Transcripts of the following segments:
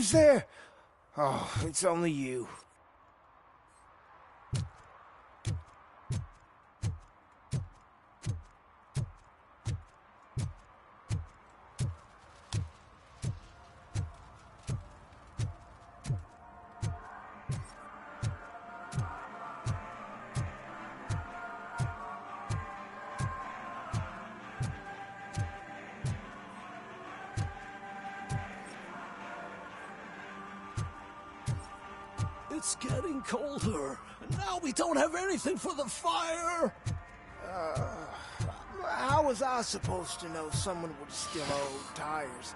Who's there? Oh, it's only you. It's getting colder, and now we don't have anything for the fire! How was I supposed to know someone would steal our old tires?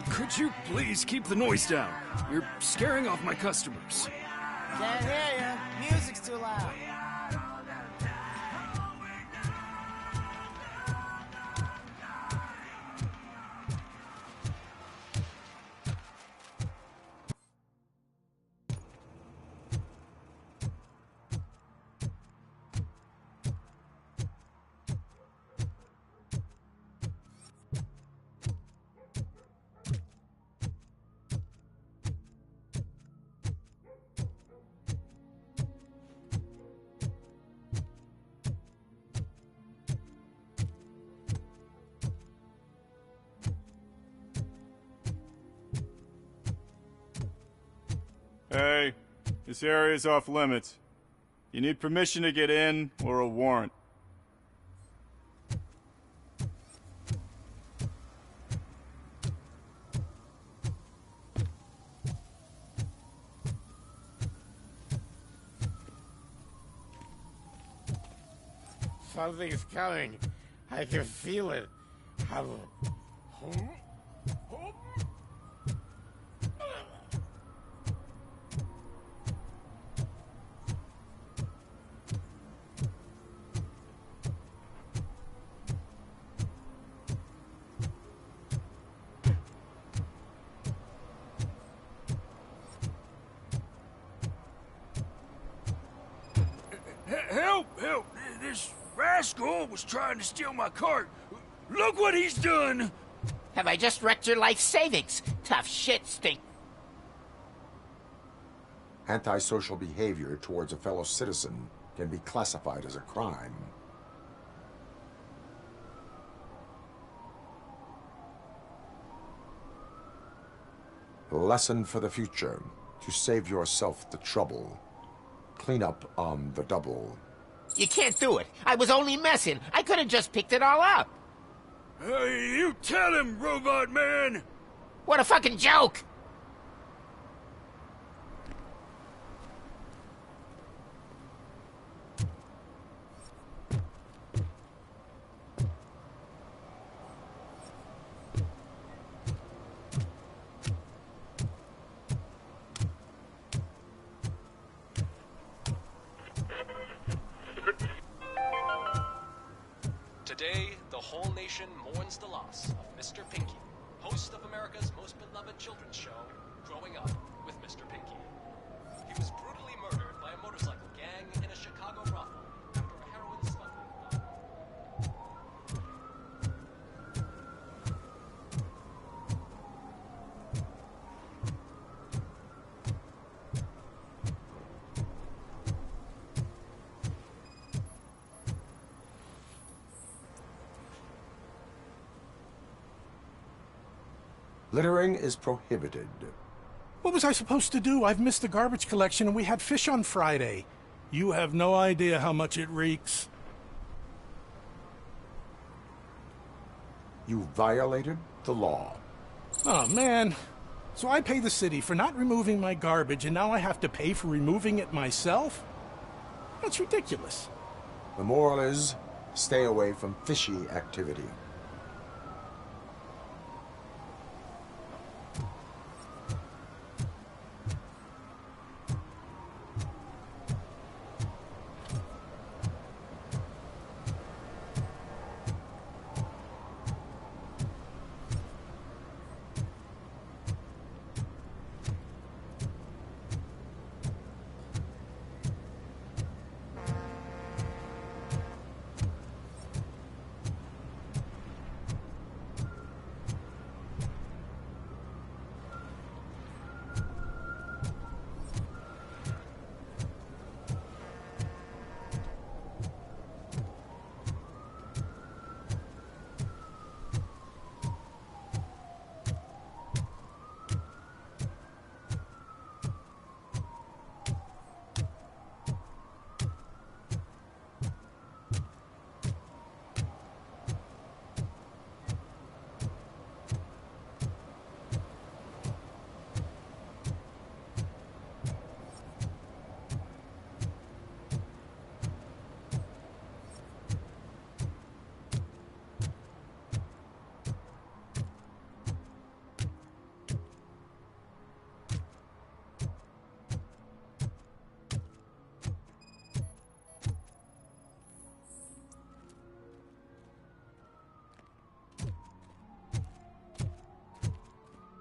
Could you please keep the noise down? You're scaring off my customers. Can't hear you. Music's too loud. Hey, this area's off limits. You need permission to get in or a warrant. Something's coming. I can feel it. Help! Help! This rascal was trying to steal my cart. Look what he's done! Have I just wrecked your life savings? Tough shit, Stink. Antisocial behavior towards a fellow citizen can be classified as a crime. Lesson for the future: to save yourself the trouble. Clean up on the double. You can't do it. I was only messing. I could have just picked it all up. You tell him, Robot Man! What a fucking joke! Today, the whole nation mourns the loss of Mr. Pinky, host of America's most beloved children's show, Growing Up with Mr. Pinky. He was brutally murdered by a motorcycle gang in a Chicago brothel after a heroin smuggling. Littering is prohibited. What was I supposed to do? I've missed the garbage collection and we had fish on Friday. You have no idea how much it reeks. You violated the law. Oh, man. So I pay the city for not removing my garbage, and now I have to pay for removing it myself? That's ridiculous. The moral is, stay away from fishy activity.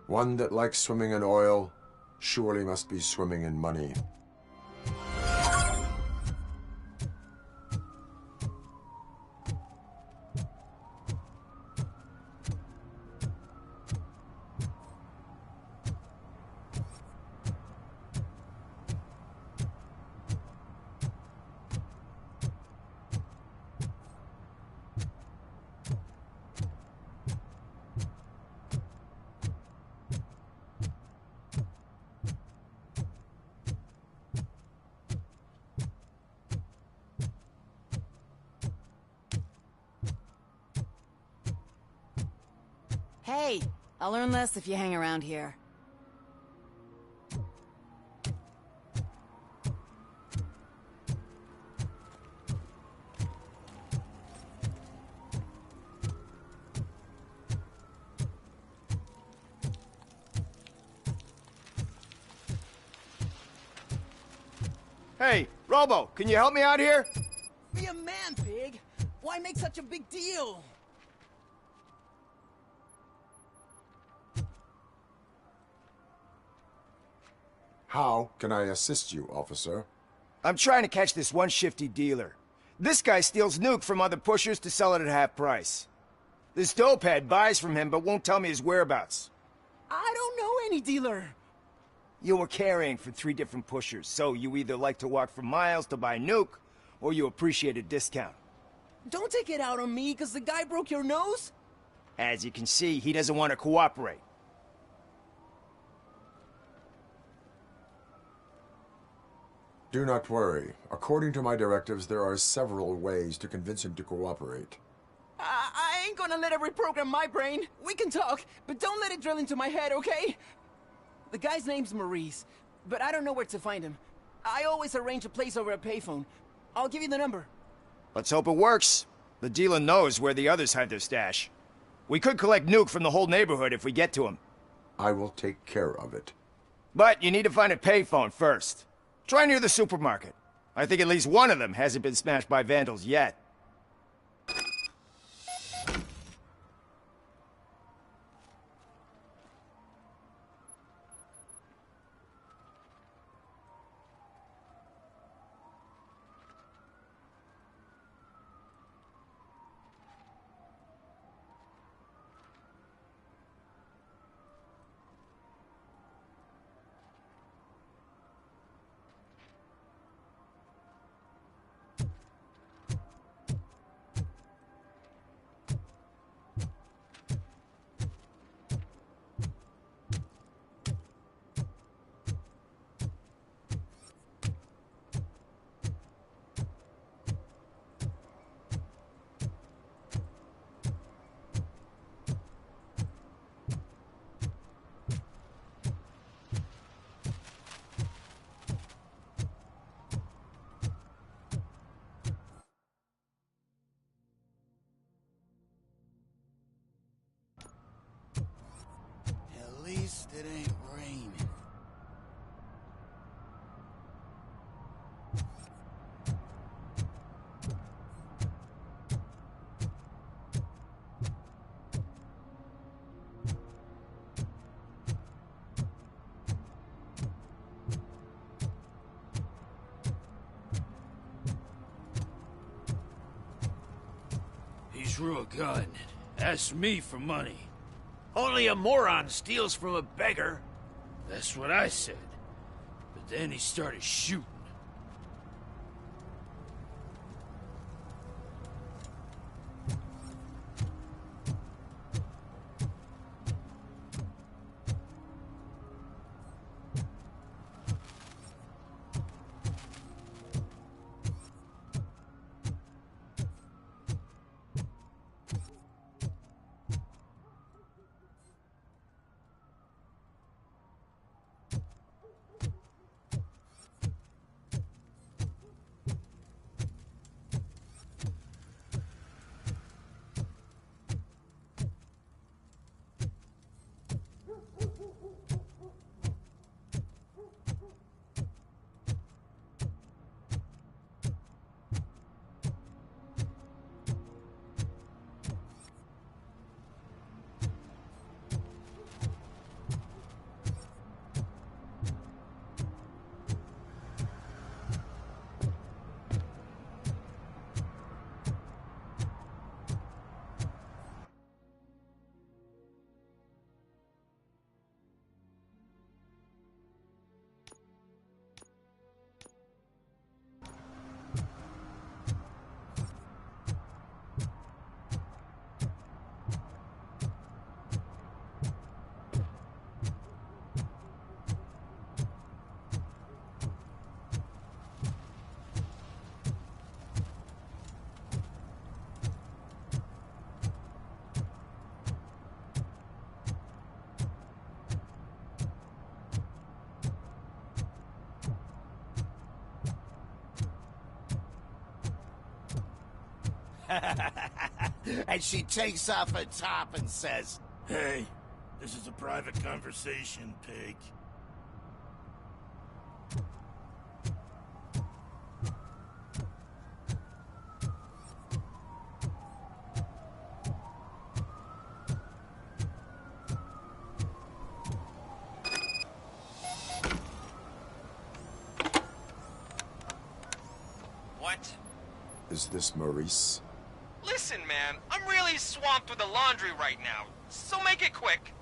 One that likes swimming in oil surely must be swimming in money. Hey, I'll earn less if you hang around here. Hey, Robo, can you help me out here? Be a man, pig. Why make such a big deal? How can I assist you, officer? I'm trying to catch this one shifty dealer. This guy steals nuke from other pushers to sell it at half price. This dopehead buys from him but won't tell me his whereabouts. I don't know any dealer. You were carrying for 3 different pushers, so you either like to walk for miles to buy nuke, or you appreciate a discount. Don't take it out on me, because the guy broke your nose? As you can see, he doesn't want to cooperate. Do not worry. According to my directives, there are several ways to convince him to cooperate. I ain't gonna let it reprogram my brain. We can talk, but don't let it drill into my head, okay? The guy's name's Maurice, but I don't know where to find him. I always arrange a place over a payphone. I'll give you the number. Let's hope it works. The dealer knows where the others hide their stash. We could collect nuke from the whole neighborhood if we get to him. I will take care of it. But you need to find a payphone first. Try near the supermarket. I think at least one of them hasn't been smashed by vandals yet. threw a gun and asked me for money. Only a moron steals from a beggar. That's what I said. But then he started shooting. And she takes off her top and says, "Hey, this is a private conversation, pig." What? Is this Maurice? Listen, man, I'm really swamped with the laundry right now, so make it quick.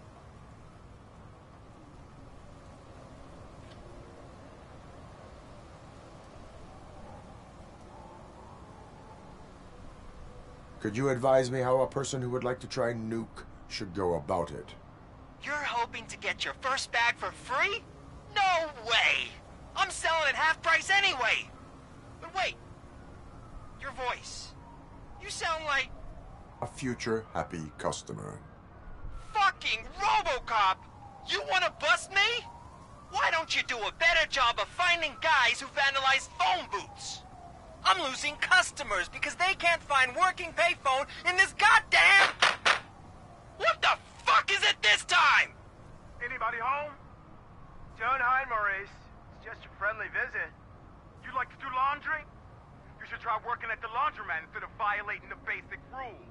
Could you advise me how a person who would like to try Nuke should go about it? You're hoping to get your first bag for free? No way! I'm selling at half price anyway! But wait, your voice. You sound like... A future happy customer. Fucking RoboCop! You wanna bust me? Why don't you do a better job of finding guys who vandalize phone booths? I'm losing customers because they can't find working payphone in this goddamn... What the fuck is it this time? Anybody home? Don't hide, Maurice. It's just a friendly visit. You like to do laundry? You should try working at the laundromat instead of violating the basic rules.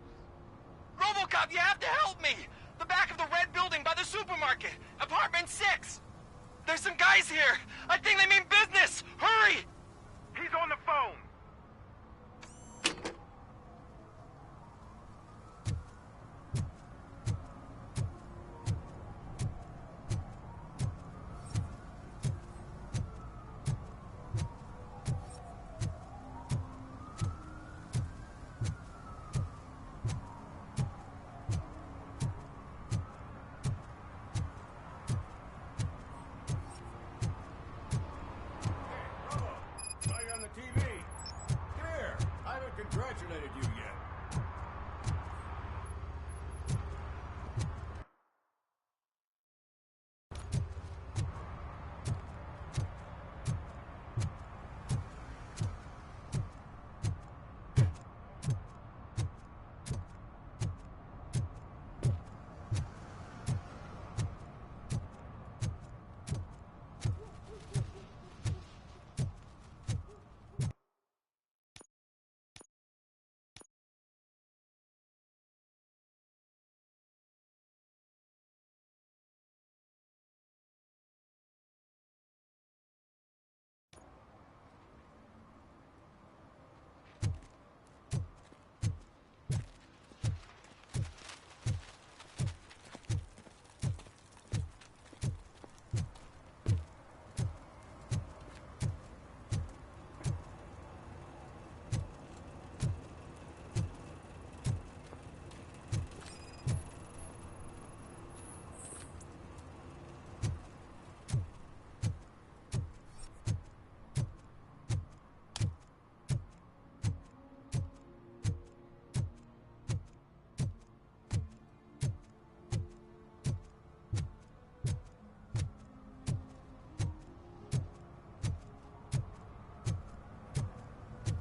RoboCop, you have to help me! The back of the red building by the supermarket. Apartment 6. There's some guys here. I think they mean business. Hurry! He's on the phone.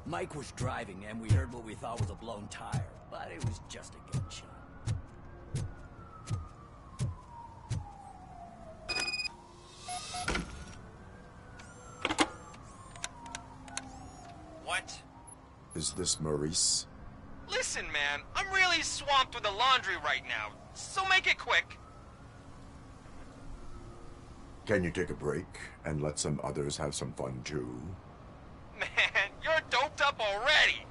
Mike was driving, and we heard what we thought was a blown tire, but it was just a gunshot. What? Is this Maurice? Listen, man, I'm really swamped with the laundry right now, so make it quick. Can you take a break and let some others have some fun too? Man, you're doped up already.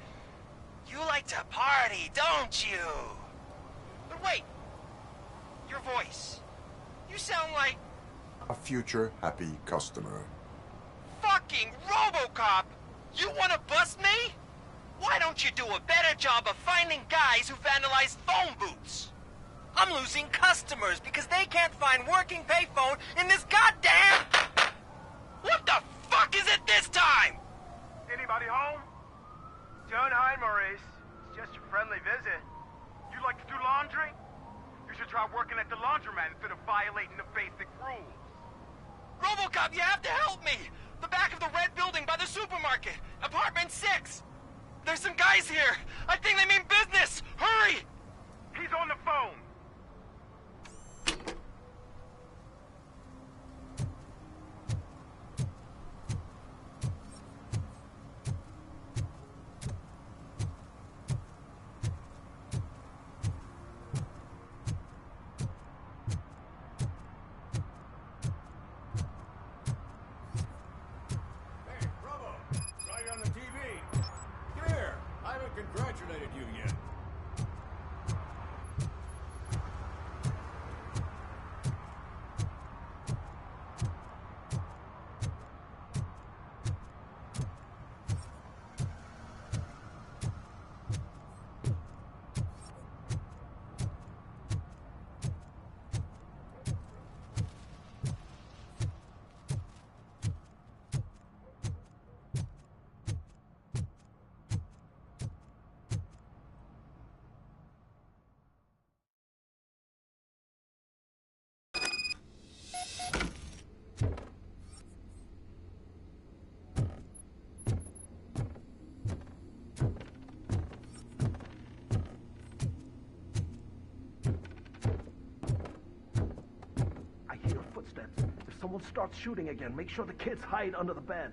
You like to party, don't you? But wait, your voice. You sound like... A future happy customer. Fucking RoboCop! You wanna bust me? Why don't you do a better job of finding guys who vandalize phone booths? I'm losing customers because they can't find working payphone in this goddamn... What the fuck is it this time? Anybody home? Don't hide, Maurice. It's just a friendly visit. You like to do laundry? You should try working at the laundromat instead of violating the basic rules. RoboCop, you have to help me! The back of the red building by the supermarket, apartment 6. There's some guys here. I think they mean business. Hurry! He's on the phone. Congratulated you yet. If someone starts shooting again, make sure the kids hide under the bed.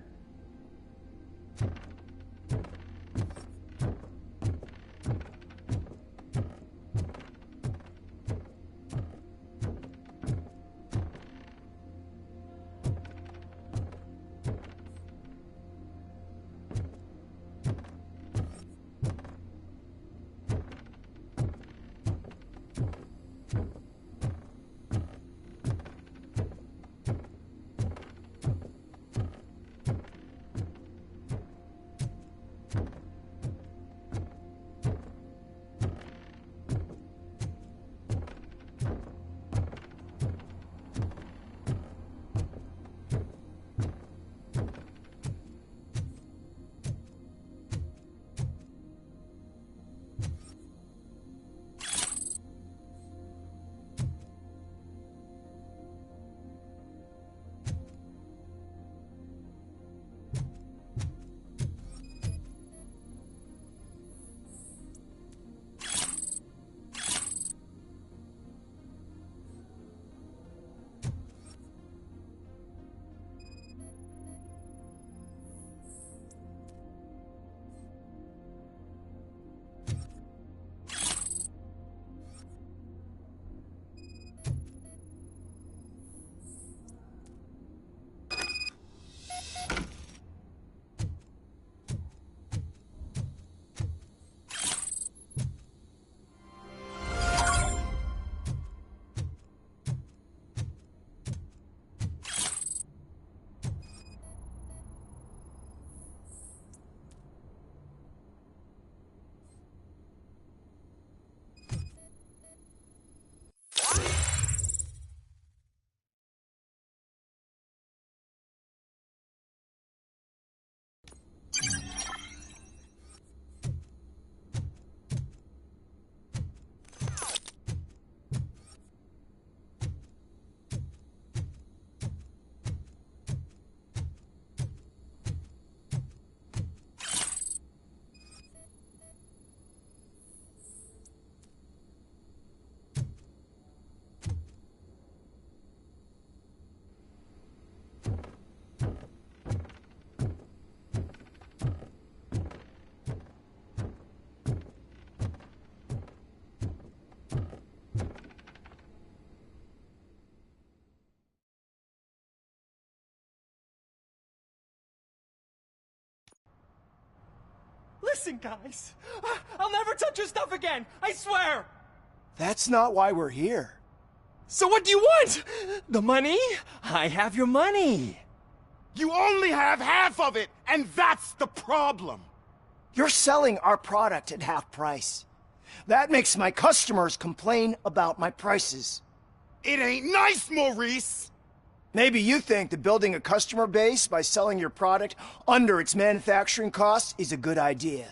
Listen, guys. I'll never touch your stuff again. I swear. That's not why we're here. So what do you want? The money? I have your money. You only have half of it, and that's the problem. You're selling our product at half price. That makes my customers complain about my prices. It ain't nice, Maurice! Maybe you think that building a customer base by selling your product under its manufacturing costs is a good idea.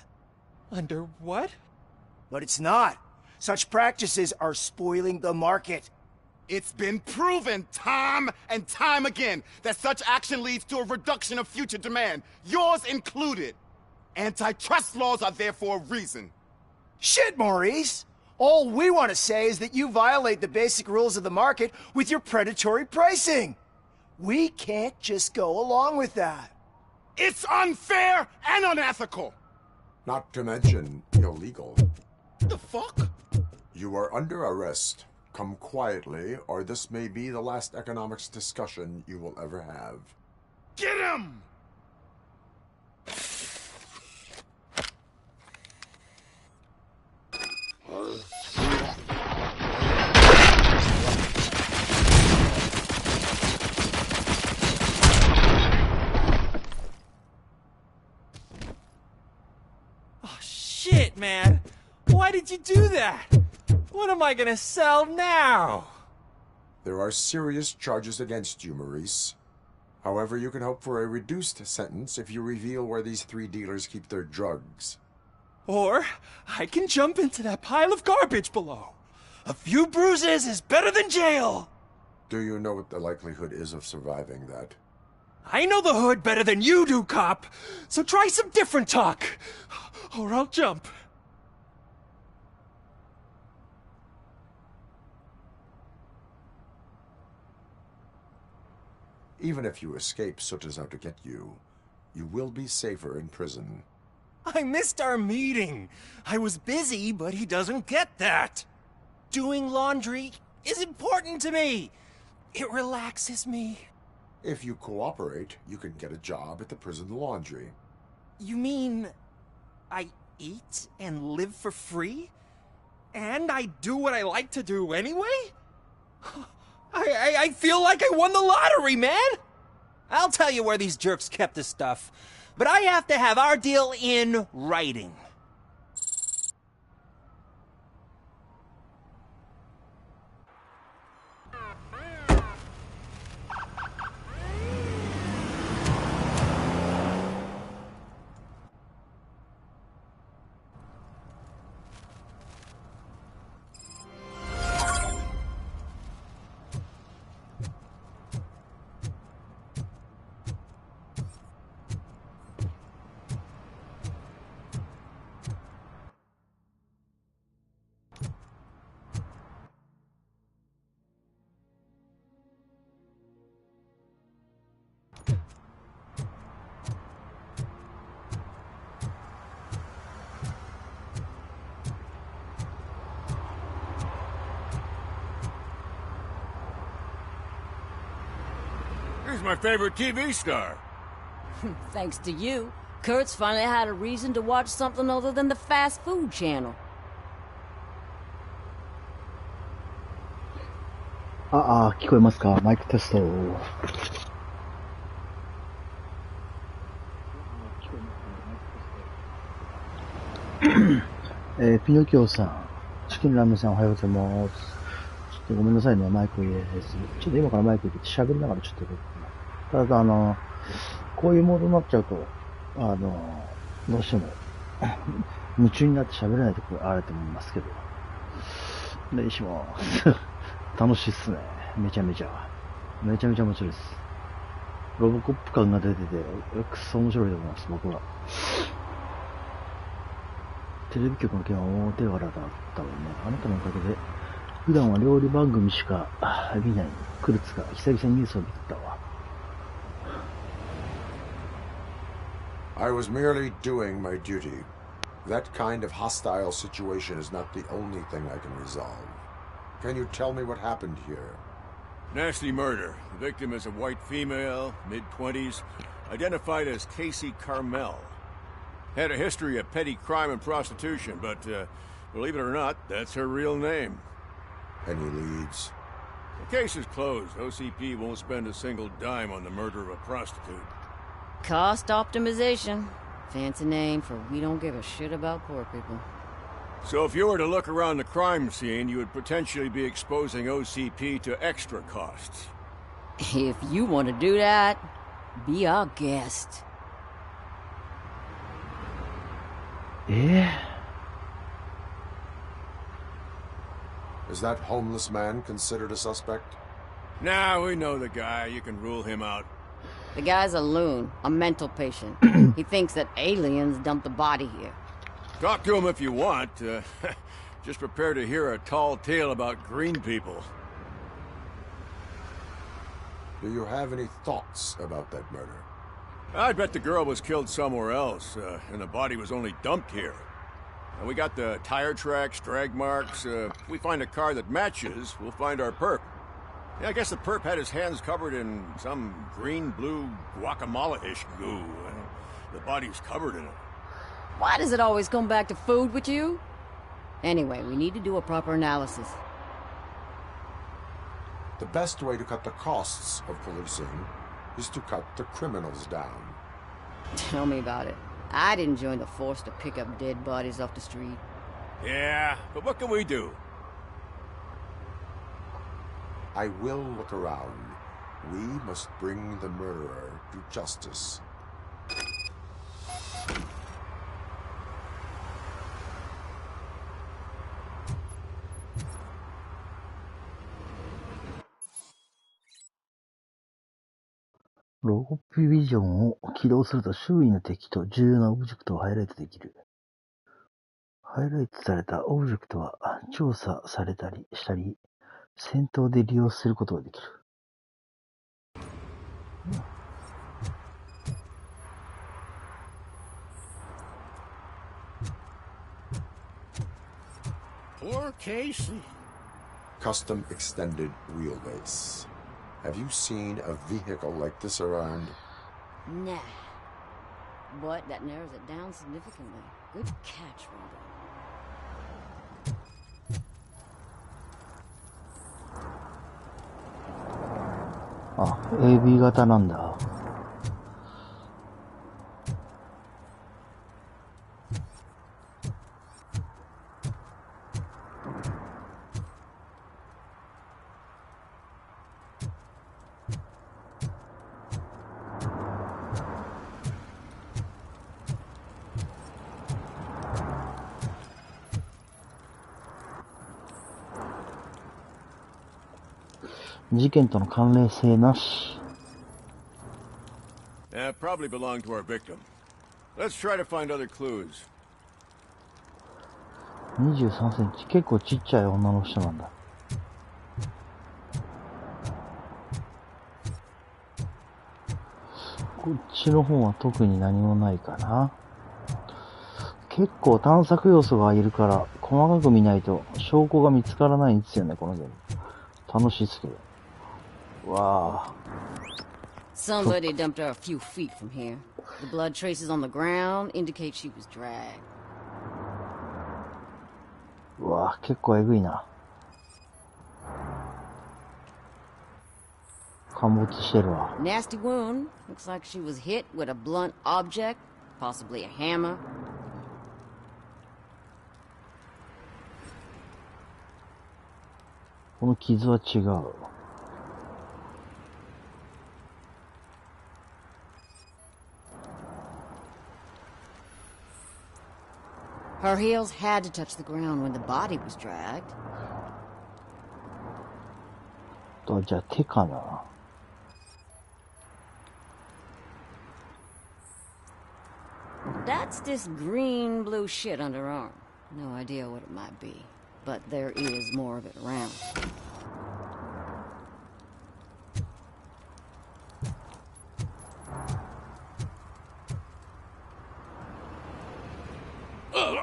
Under what? But it's not. Such practices are spoiling the market. It's been proven time and time again that such action leads to a reduction of future demand, yours included. Antitrust laws are there for a reason. Shit, Maurice! All we want to say is that you violate the basic rules of the market with your predatory pricing. We can't just go along with that. It's unfair and unethical! Not to mention illegal. The fuck? You are under arrest. Come quietly, or this may be the last economics discussion you will ever have. Get him! Oh, shit, man. Why did you do that? What am I gonna sell now? There are serious charges against you, Maurice. However, you can hope for a reduced sentence if you reveal where these 3 dealers keep their drugs. Or I can jump into that pile of garbage below. A few bruises is better than jail. Do you know what the likelihood is of surviving that? I know the hood better than you do, cop. So try some different talk, or I'll jump. Even if you escape Soot is out to get you, you will be safer in prison. I missed our meeting. I was busy, but he doesn't get that. Doing laundry is important to me. It relaxes me. If you cooperate, you can get a job at the prison laundry. You mean I eat and live for free? And I do what I like to do anyway? I feel like I won the lottery, man! I'll tell you where these jerks kept this stuff, but I have to have our deal in writing. He's my favorite TV star. Thanks to you, Kurt's finally had a reason to watch something other than the fast food channel. 聞こえますか？マイクテスト。ピノキオさん、チキンラムさんおはようございます。ちょっとごめんなさいね、マイク入れず。ちょっと今からマイク入れて喋りながらちょっと。ただこういうモードになっちゃうと、どうしても、夢中になって喋れないところあると思いますけど。お願いします。楽しいっすね。めちゃめちゃ面白いです。ロボコップ感が出てて、くっそ面白いと思います、僕は。テレビ局の件は大手柄だったわね。あなたのおかげで、普段は料理番組しか見ないクルツが久々にニュースを見てたわ。I was merely doing my duty. That kind of hostile situation is not the only thing I can resolve. Can you tell me what happened here? Nasty murder. The victim is a white female, mid-20s, identified as Casey Carmel. Had a history of petty crime and prostitution, but, believe it or not, that's her real name. Any leads? The case is closed. OCP won't spend a single dime on the murder of a prostitute. Cost optimization. Fancy name for we don't give a shit about poor people. So if you were to look around the crime scene, you would potentially be exposing OCP to extra costs. If you want to do that, be our guest. Yeah. Is that homeless man considered a suspect? Nah, we know the guy. You can rule him out. The guy's a loon, a mental patient. He thinks that aliens dumped the body here. Talk to him if you want. Just prepare to hear a tall tale about green people. Do you have any thoughts about that murder? I bet the girl was killed somewhere else, and the body was only dumped here. And we got the tire tracks, drag marks. If we find a car that matches, we'll find our perp. Yeah, I guess the perp had his hands covered in some green-blue guacamole-ish goo. The body's covered in it. Why does it always come back to food with you? Anyway, we need to do a proper analysis. The best way to cut the costs of policing is to cut the criminals down. Tell me about it. I didn't join the force to pick up dead bodies off the street. Yeah, but what can we do? I will look around. We must bring the murderer to justice.ロゴップビジョンを起動すると周囲の敵と重要なオブジェクトをハイライトできる。ハイライトされたオブジェクトは調査されたりしたり、戦闘で利用することができる。Poor Casey. Custom extended wheelbase. Have you seen a vehicle like this around? Nah. But that narrows it down significantly. Good catch, Robo. あ、AB 型なんだ。事件との関連性なし。Probably belonged to our victim. Let's try to find other clues. 23センチ。結構ちっちゃい女の人なんだ。こっちの方は特に何もないかな。結構探索要素がいるから細かく見ないと証拠が見つからないんですよね、このゲーム。楽しいですけど。わあ。Somebody dumped her a few feet from here. The blood traces on the ground indicate she was dragged. うわあ、結構えぐいな。陥没してるわ。Nasty wound. Looks like she was hit with a blunt object, possibly a hammer. この傷は違う。Her heels had to touch the ground when the body was dragged. じゃあ手かな。That's this green-blue shit under her arm. No idea what it might be, but there is more of it around.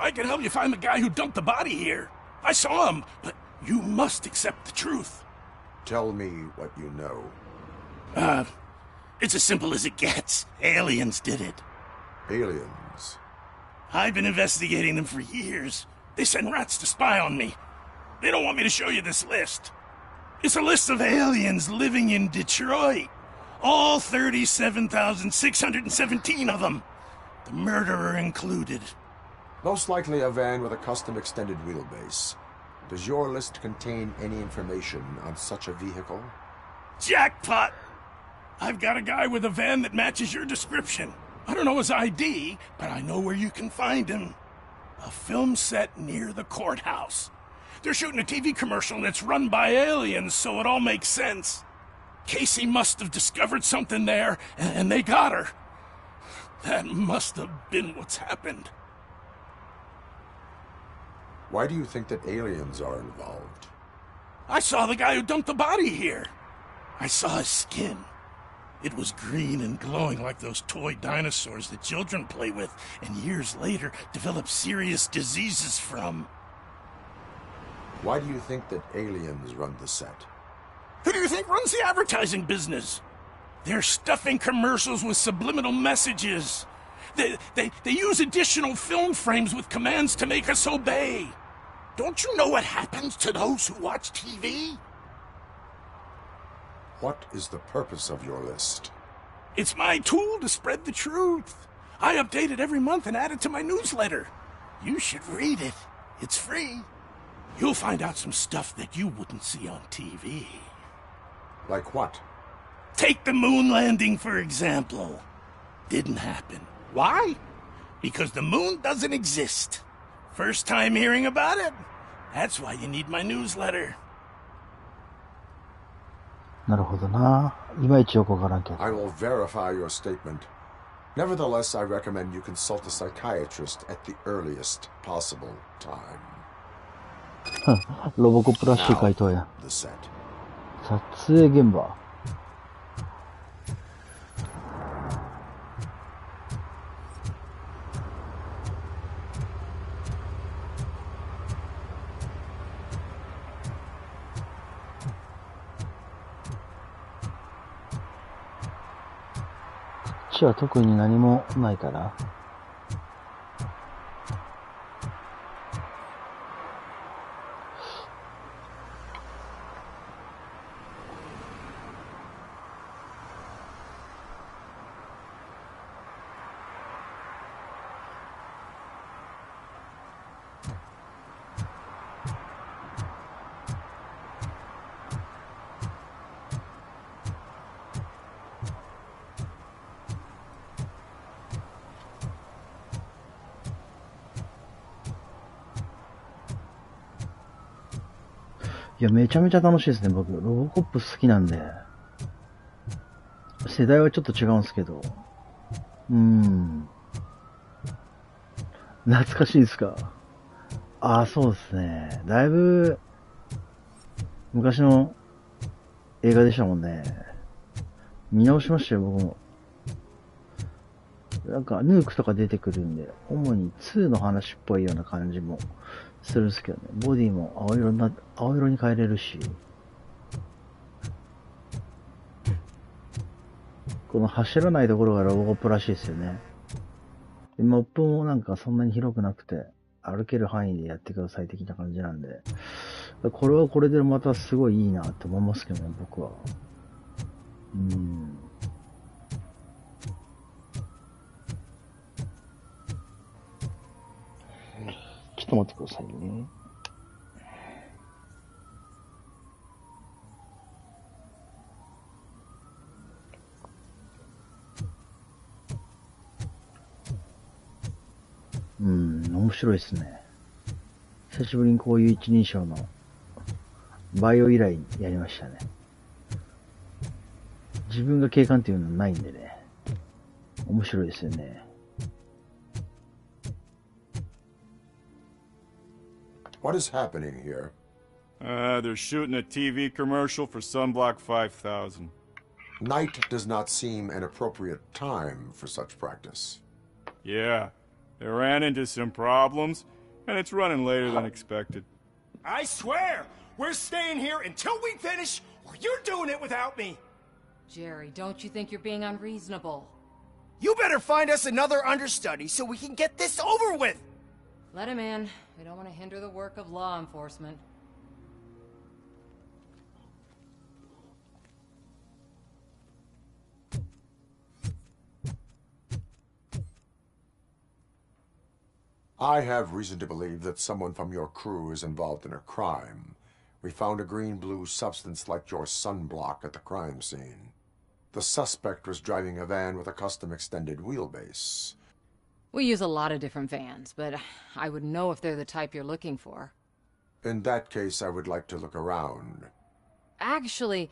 I can help you find the guy who dumped the body here. I saw him, but you must accept the truth. Tell me what you know. It's as simple as it gets. Aliens did it. Aliens? I've been investigating them for years. They send rats to spy on me. They don't want me to show you this list. It's a list of aliens living in Detroit. All 37,617 of them. The murderer included. Most likely a van with a custom extended wheelbase. Does your list contain any information on such a vehicle? Jackpot! I've got a guy with a van that matches your description. I don't know his ID, but I know where you can find him. A film set near the courthouse. They're shooting a TV commercial and it's run by aliens, so it all makes sense. Casey must have discovered something there, and they got her. That must have been what's happened. Why do you think that aliens are involved? I saw the guy who dumped the body here. I saw his skin. It was green and glowing like those toy dinosaurs that children play with, and years later develop serious diseases from. Why do you think that aliens run the set? Who do you think runs the advertising business? They're stuffing commercials with subliminal messages. They use additional film frames with commands to make us obey. Don't you know what happens to those who watch TV? What is the purpose of your list? It's my tool to spread the truth. I update it every month and add it to my newsletter. You should read it. It's free. You'll find out some stuff that you wouldn't see on TV. Like what? Take the moon landing, for example. Didn't happen. Why? Because the moon doesn't exist. First time hearing about it? That's why you need my newsletter. なるほどな。いまいちよくわからんけど。I will verify your statement. Nevertheless, I recommend you consult a psychiatrist at the earliest possible time. ロボコップらしい回答や。 The set. 撮影現場。こっちは特に何もないかな。いや、めちゃめちゃ楽しいですね、僕。ロボコップ好きなんで。世代はちょっと違うんですけど。懐かしいですか？ああ、そうですね。だいぶ、昔の映画でしたもんね。見直しましたよ、僕も。なんか、ヌークとか出てくるんで、主に2の話っぽいような感じもするんですけどね。ボディも青色に変えれるし。この走らないところがロボコップらしいですよね。で、マップもなんかそんなに広くなくて、歩ける範囲でやってください的な感じなんで、これはこれでまたすごいいいなって思いますけどね、僕は。ちょっと待ってくださいね。面白いですね。久しぶりにこういう一人称のバイオ以来やりましたね。自分が警官っていうのはないんでね。面白いですよね。What is happening here? They're shooting a TV commercial for Sunblock 5000. Night does not seem an appropriate time for such practice. Yeah, they ran into some problems, and it's running later than expected. I swear, we're staying here until we finish, or you're doing it without me. Jerry, don't you think you're being unreasonable? You better find us another understudy so we can get this over with! Let him in. We don't want to hinder the work of law enforcement. I have reason to believe that someone from your crew is involved in a crime. We found a green-blue substance like your sunblock at the crime scene. The suspect was driving a van with a custom extended wheelbase. We use a lot of different vans, but I wouldn't know if they're the type you're looking for. In that case, I would like to look around. Actually,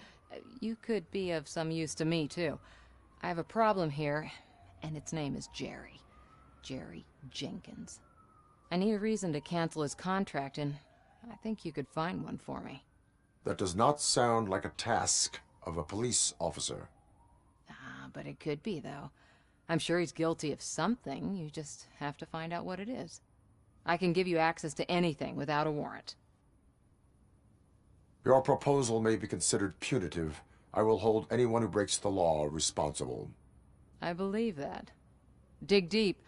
you could be of some use to me, too. I have a problem here, and its name is Jerry. Jerry Jenkins. I need a reason to cancel his contract, and I think you could find one for me. That does not sound like a task of a police officer. But it could be, though. I'm sure he's guilty of something. You just have to find out what it is. I can give you access to anything without a warrant. Your proposal may be considered punitive. I will hold anyone who breaks the law responsible. I believe that. Dig deep.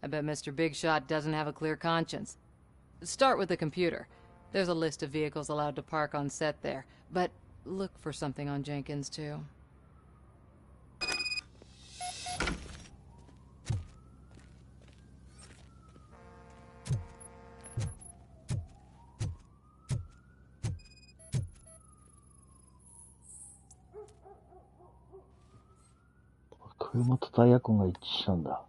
I bet Mr. Big Shot doesn't have a clear conscience. Start with the computer. There's a list of vehicles allowed to park on set there. But look for something on Jenkins, too.車とタイヤ痕が一致したんだ。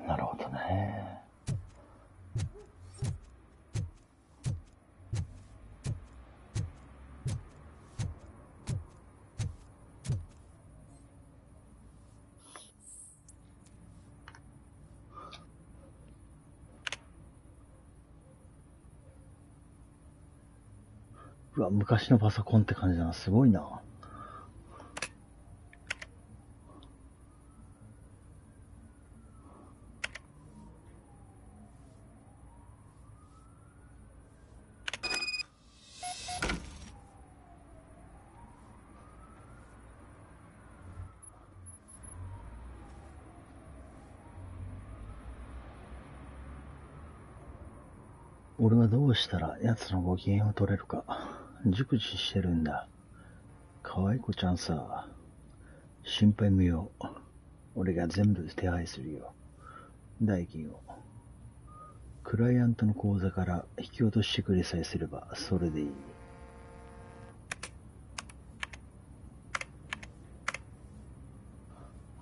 なるほどね。うわ、昔のパソコンって感じだな。すごいな。俺はどうしたら奴のご機嫌を取れるか、熟知してるんだ。可愛い子ちゃんさ、心配無用。俺が全部手配するよ。代金を。クライアントの口座から引き落としてくれさえすれば、それでいい。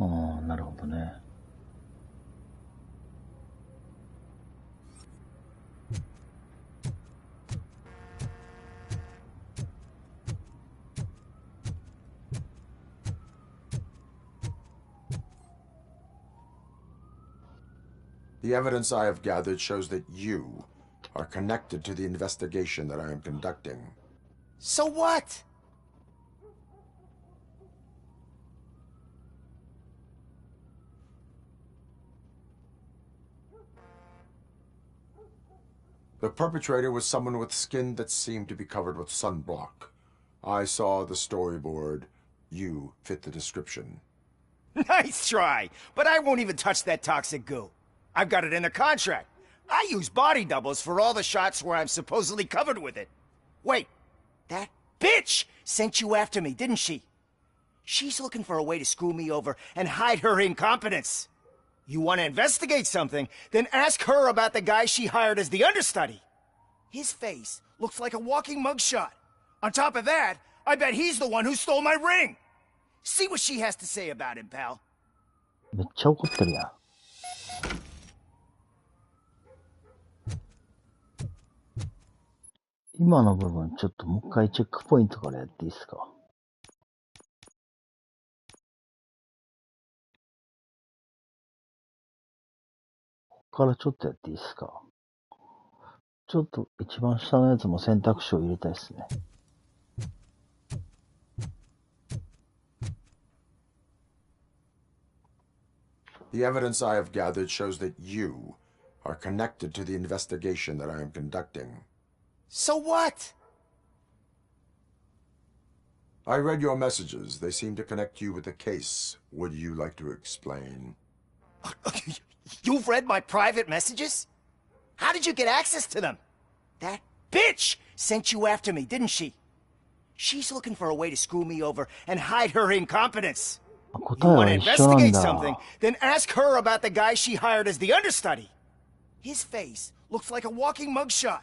ああ、なるほどね。The evidence I have gathered shows that you are connected to the investigation that I am conducting. So what? The perpetrator was someone with skin that seemed to be covered with sunblock. I saw the storyboard. You fit the description. Nice try, but I won't even touch that toxic goo. I've got it in a contract. I use body doubles for all the shots where I'm supposedly covered with it. Wait, that bitch sent you after me, didn't she? She's looking for a way to screw me over and hide her incompetence. You want to investigate something, then ask her about the guy she hired as the understudy. His face looks like a walking mugshot. On top of that, I bet he's the one who stole my ring. See what she has to say about him, pal. めっちゃ怒ってるやん。今の部分ちょっともう一回チェックポイントからやっていいですか？ここからちょっとやっていいですか？ちょっと一番下のやつも選択肢を入れたいですね。The evidence I have gathered shows that you are connected to the investigation that I am conducting. So what? I read your messages. They seem to connect you with the case. Would you like to explain? You've read my private messages? How did you get access to them? That bitch sent you after me, didn't she? She's looking for a way to screw me over and hide her incompetence. You want to investigate something, then ask her about the guy she hired as the understudy. His face looks like a walking mugshot.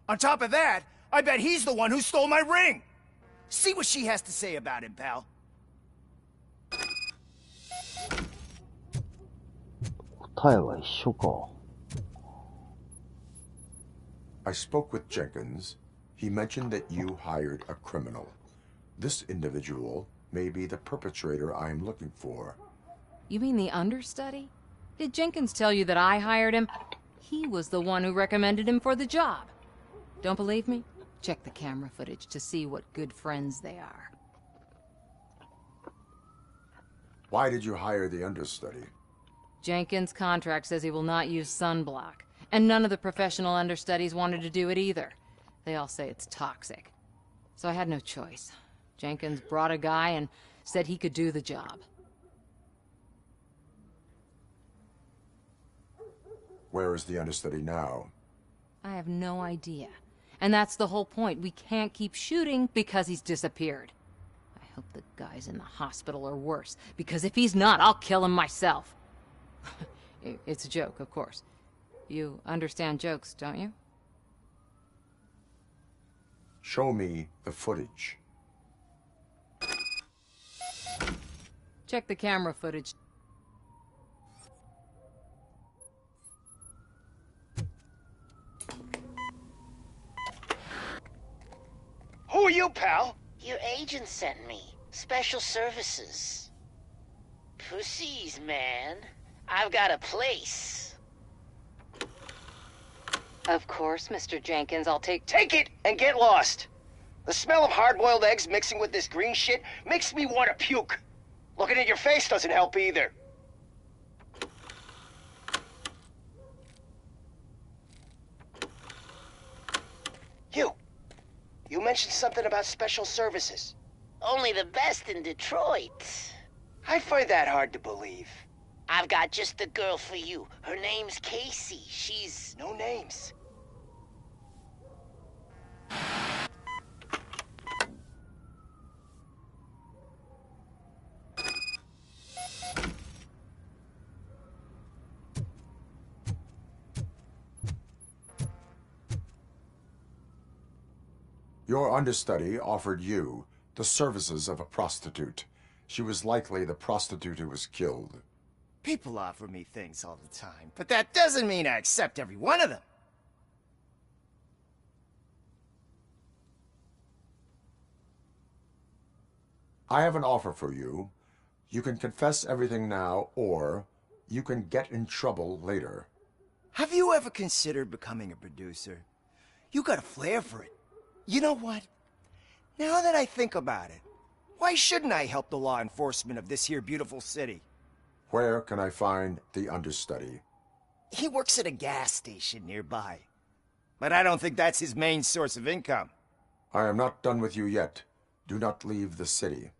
On top of that, I bet he's the one who stole my ring. See what she has to say about him, pal. 答えは一緒か。I spoke with Jenkins. He mentioned that you hired a criminal. This individual may be the perpetrator I am looking for. You mean the understudy? Did Jenkins tell you that I hired him? He was the one who recommended him for the job. Don't believe me? Check the camera footage to see what good friends they are. Why did you hire the understudy? Jenkins' contract says he will not use sunblock, and none of the professional understudies wanted to do it either. They all say it's toxic. So I had no choice. Jenkins brought a guy and said he could do the job. Where is the understudy now? I have no idea. And that's the whole point. We can't keep shooting because he's disappeared. I hope the guy's in the hospital or worse, because if he's not, I'll kill him myself. It's a joke, of course. You understand jokes, don't you? Show me the footage. Check the camera footage. Who are you, pal? Your agent sent me. Special services. Pussies, man. I've got a place. Of course, Mr. Jenkins, I'll take it and get lost. The smell of hard-boiled eggs mixing with this green shit makes me want to puke. Looking at your face doesn't help either. You mentioned something about special services. Only the best in Detroit. I find that hard to believe. I've got just the girl for you. Her name's Casey. She's... No names. Your understudy offered you the services of a prostitute. She was likely the prostitute who was killed. People offer me things all the time, but that doesn't mean I accept every one of them. I have an offer for you. You can confess everything now, or you can get in trouble later. Have you ever considered becoming a producer? You got a flair for it. You know what? Now that I think about it, why shouldn't I help the law enforcement of this here beautiful city? Where can I find the understudy? He works at a gas station nearby. But I don't think that's his main source of income. I am not done with you yet. Do not leave the city.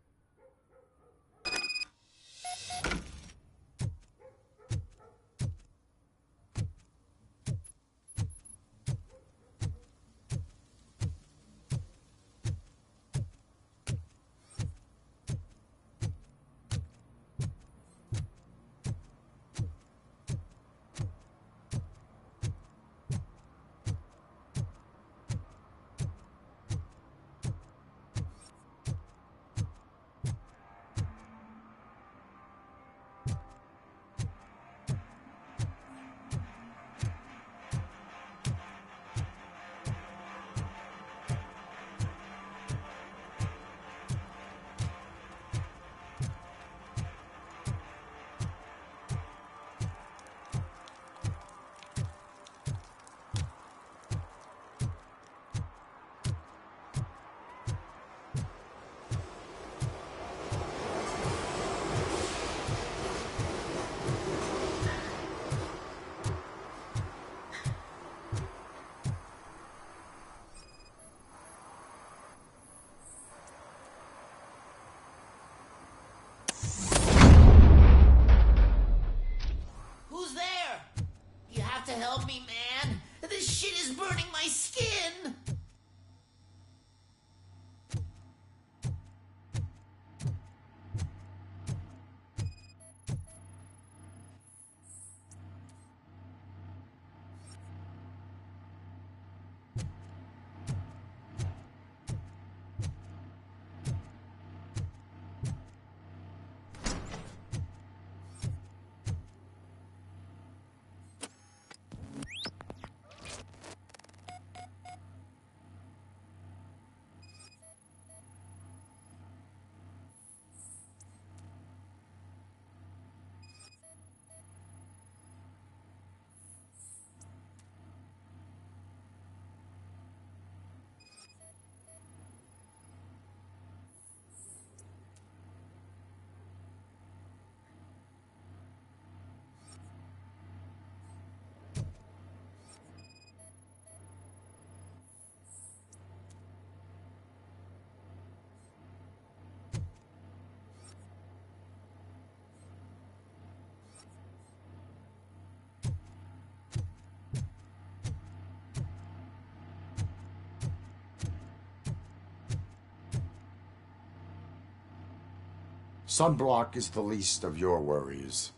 Sunblock is the least of your worries.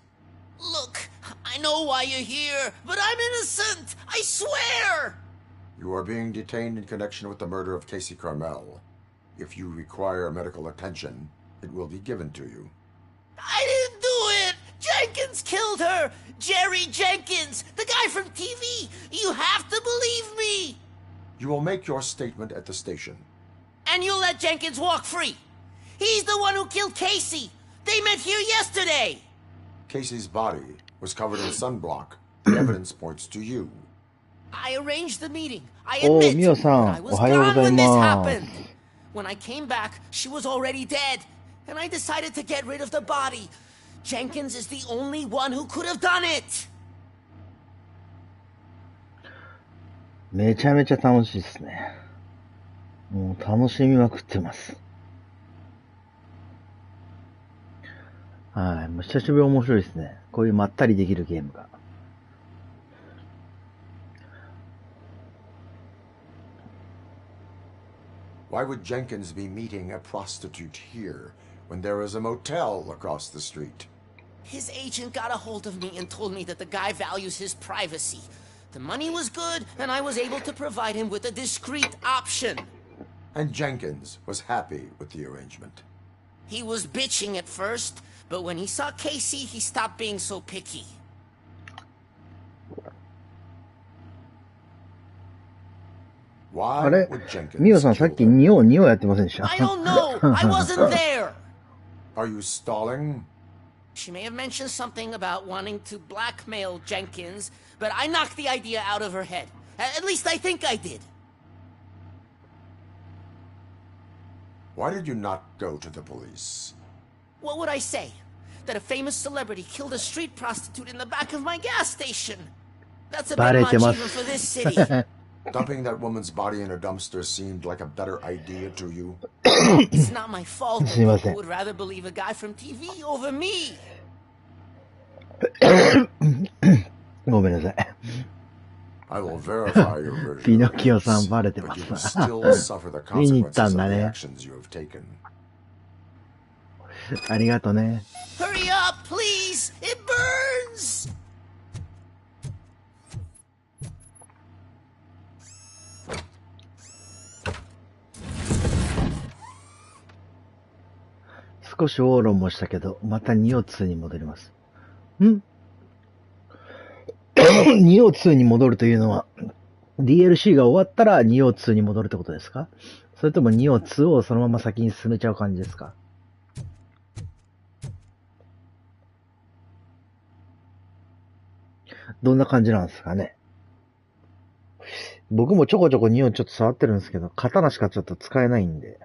Look, I know why you're here, but I'm innocent! I swear! You are being detained in connection with the murder of Casey Carmel. If you require medical attention, it will be given to you. I didn't do it! Jenkins killed her! Jerry Jenkins! The guy from TV! You have to believe me! You will make your statement at the station. And you'll let Jenkins walk free! He's the one who killed Casey! They met here yesterday! Casey's body was covered in sunblock. The evidence points to you. I arranged the meeting. I admit, I was gone when this happened. When I came back, she was already dead. And I decided to get rid of the body. Jenkins is the only one who could have done it. めちゃめちゃ楽しいですね。もう楽しみまくってます。はい。もう久しぶり面白いですね。こういうまったりできるゲームが。Why would Jenkins be meeting a prostitute here when there is a motel across the street? His agent got a hold of me and told me that the guy values his privacy. The money was good, and I was able to provide him with a discreet option. And Jenkins was happy with the arrangement. He was bitching at first, but when he saw Casey, he stopped being so picky. Why あれ would Jenkins ミオさんさっきニオやってませんでした I don't know. I wasn't there. Are you stalling? She may have mentioned something about wanting to blackmail Jenkins, but I knocked the idea out of her head. At least I think I did. Why did you not go to the police? What would I say? That a famous celebrity killed a street prostitute in the back of my gas station? That's a bit much even for this city. Dumping that woman's body in a dumpster seemed like a better idea to you? It's not my fault that people would rather believe a guy from TV over me. ごめんなさい。I will verify your version. ピノキオさんバレてま But you will す。 still suffer the 見に行ったん consequences だ of the ね。 actions you have taken. ありがとね。 Hurry up, please! It burns! 少しオーロンもしたけど、またニオ2に戻ります。んニオ2に戻るというのは、DLC が終わったらニオ2に戻るってことですか？それともニオ2をそのまま先に進めちゃう感じですか？どんな感じなんですかね。僕もちょこちょこニオちょっと触ってるんですけど、刀しかちょっと使えないんで、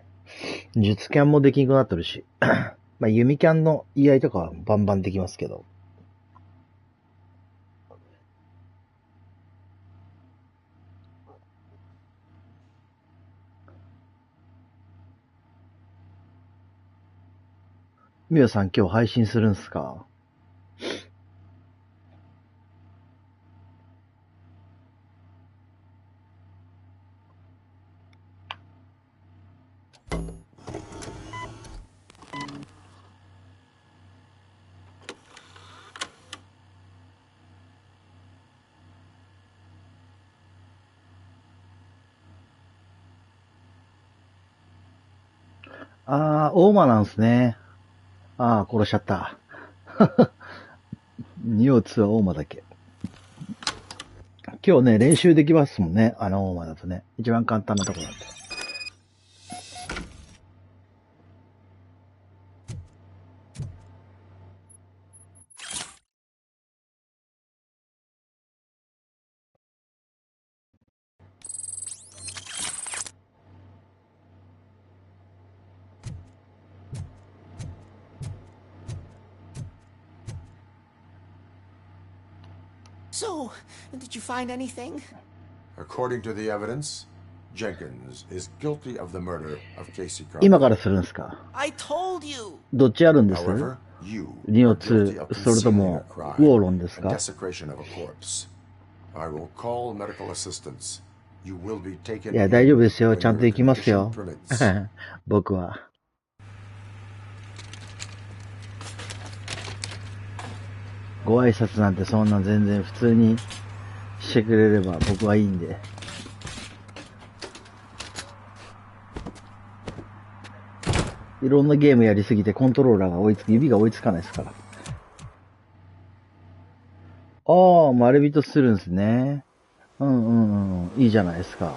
術キャンもできなくなってるし、まあ弓キャンの居合とかはバンバンできますけど。ミオさん今日配信するんすか？あー、大間なんすね。あー、殺しちゃった。ニオ2は大間だけ。今日ね、練習できますもんね。大間だとね。一番簡単なところなんで。So, did you find anything? According to the evidence, Jenkins is guilty of the murder of Casey Carter. 今からするんですか？ I told you. どっちあるんです？ However, you ニオ are guilty of 2、それと concealing も a crime ウォーロンです and か？ desecration of a corpse. I will call medical assistance. You will be taken いや、大丈夫ですよ。 when ちゃんと your 行きますよ condition permits.。僕は。ご挨拶なんてそんな全然普通にしてくれれば僕はいいんで。いろんなゲームやりすぎてコントローラーが指が追いつかないですから。ああ、丸人するんですね。うんうんうん。いいじゃないですか。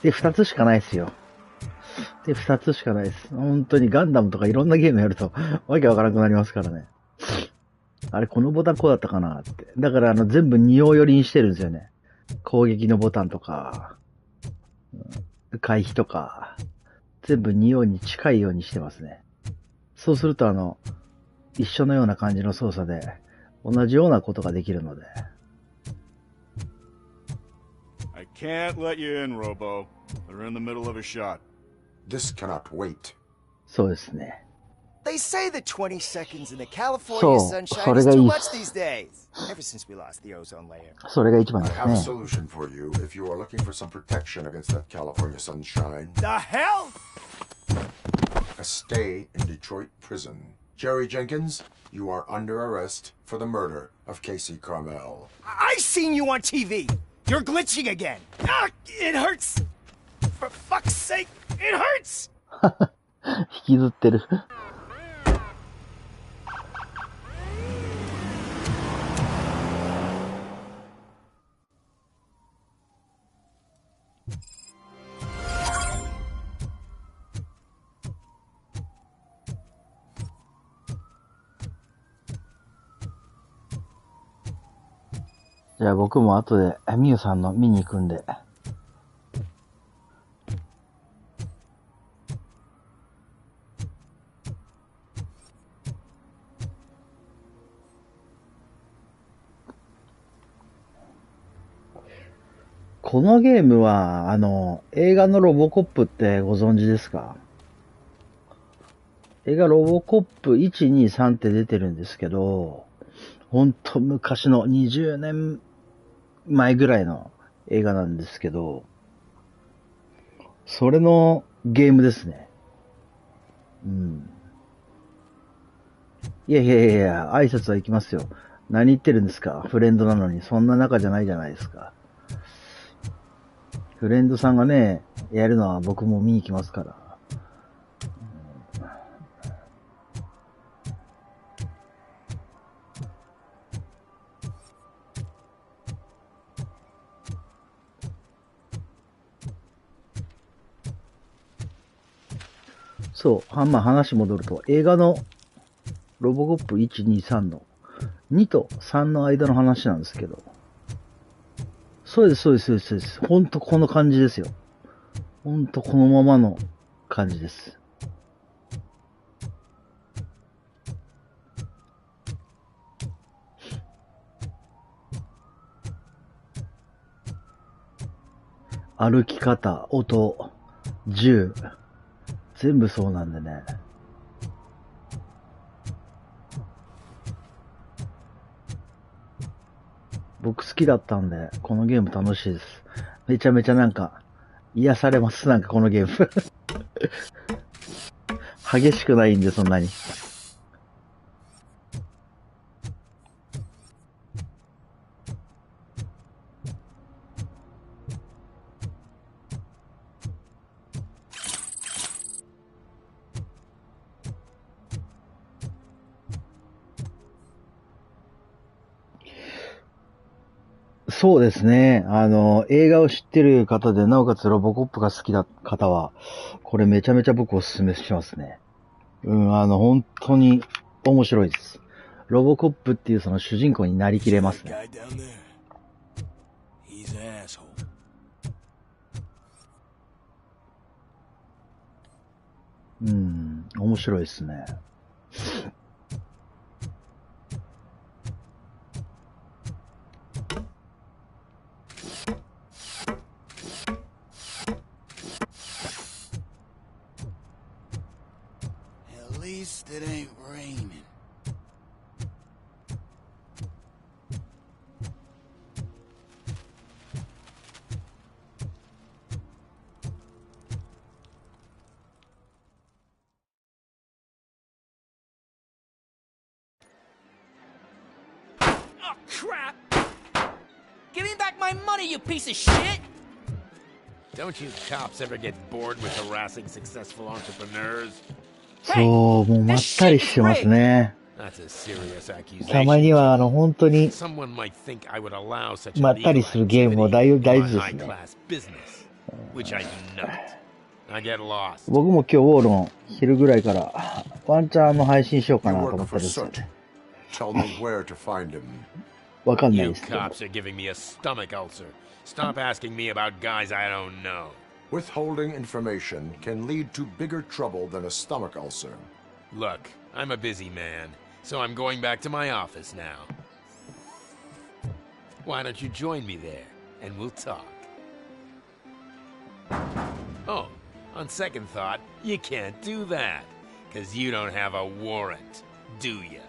で、二つしかないですよ。で、二つしかないです。本当にガンダムとかいろんなゲームやると、わけわからなくなりますからね。あれ、このボタンこうだったかなって。だから全部2用寄りにしてるんですよね。攻撃のボタンとか、回避とか、全部2用に近いようにしてますね。そうすると一緒のような感じの操作で、同じようなことができるので。I can't let you in, Robo. They're in the middle of a shot. This cannot wait. そうですね。They say that 20 seconds in the California sunshine is too much these days. Ever since we lost the ozone layer. それが一番ですね。I have a solution for you if you are looking for some protection against that California sunshine. The hell? A stay in Detroit prison. Jerry Jenkins, you are under arrest for the murder of Casey Carmel. I seen you on TV. You're glitching again. Ah, it hurts. For fuck's sake, it hurts. 引きずってる。じゃあ僕も後でミユさんの見に行くんで。このゲームは、映画のロボコップってご存知ですか？映画ロボコップ1、2、3って出てるんですけど、ほんと昔の20年前ぐらいの映画なんですけど、それのゲームですね。うん。いやいやいや、挨拶は行きますよ。何言ってるんですか？フレンドなのに、そんな仲じゃないじゃないですか。フレンドさんがね、やるのは僕も見に行きますから。そう、まあ話戻ると、映画のロボコップ1、2、3の2と3の間の話なんですけど、そうです、そうです、そうです、そうです。ほんとこの感じですよ。ほんとこのままの感じです。歩き方、音、銃、全部そうなんでね。僕好きだったんで、このゲーム楽しいです。めちゃめちゃなんか、癒されます、なんかこのゲーム。激しくないんで、そんなに。そうですね。映画を知ってる方で、なおかつロボコップが好きな方は、これめちゃめちゃ僕おすすめしますね。本当に面白いです。ロボコップっていうその主人公になりきれますね。面白いですね。least it ain't raining. Oh, crap! Give me back my money, you piece of shit! Don't you cops ever get bored with harassing successful entrepreneurs? そう、もうまったりしてますね。That's a serious accusation. たまには本当に Someone might think I would allow such a まったりするゲームも大事ですね。 Which I do not. I get lost. 僕も今日ウォーロン昼ぐらいからワンチャン配信しようかなと思ってるんですよね。Tell me where to find him. わかんないですけど。 You cops are giving me a stomach ulcer. Stop asking me about guys I don't know. Withholding information can lead to bigger trouble than a stomach ulcer. Look, I'm a busy man, so I'm going back to my office now. Why don't you join me there, and we'll talk. Oh, on second thought, you can't do that, 'cause you don't have a warrant, do ya?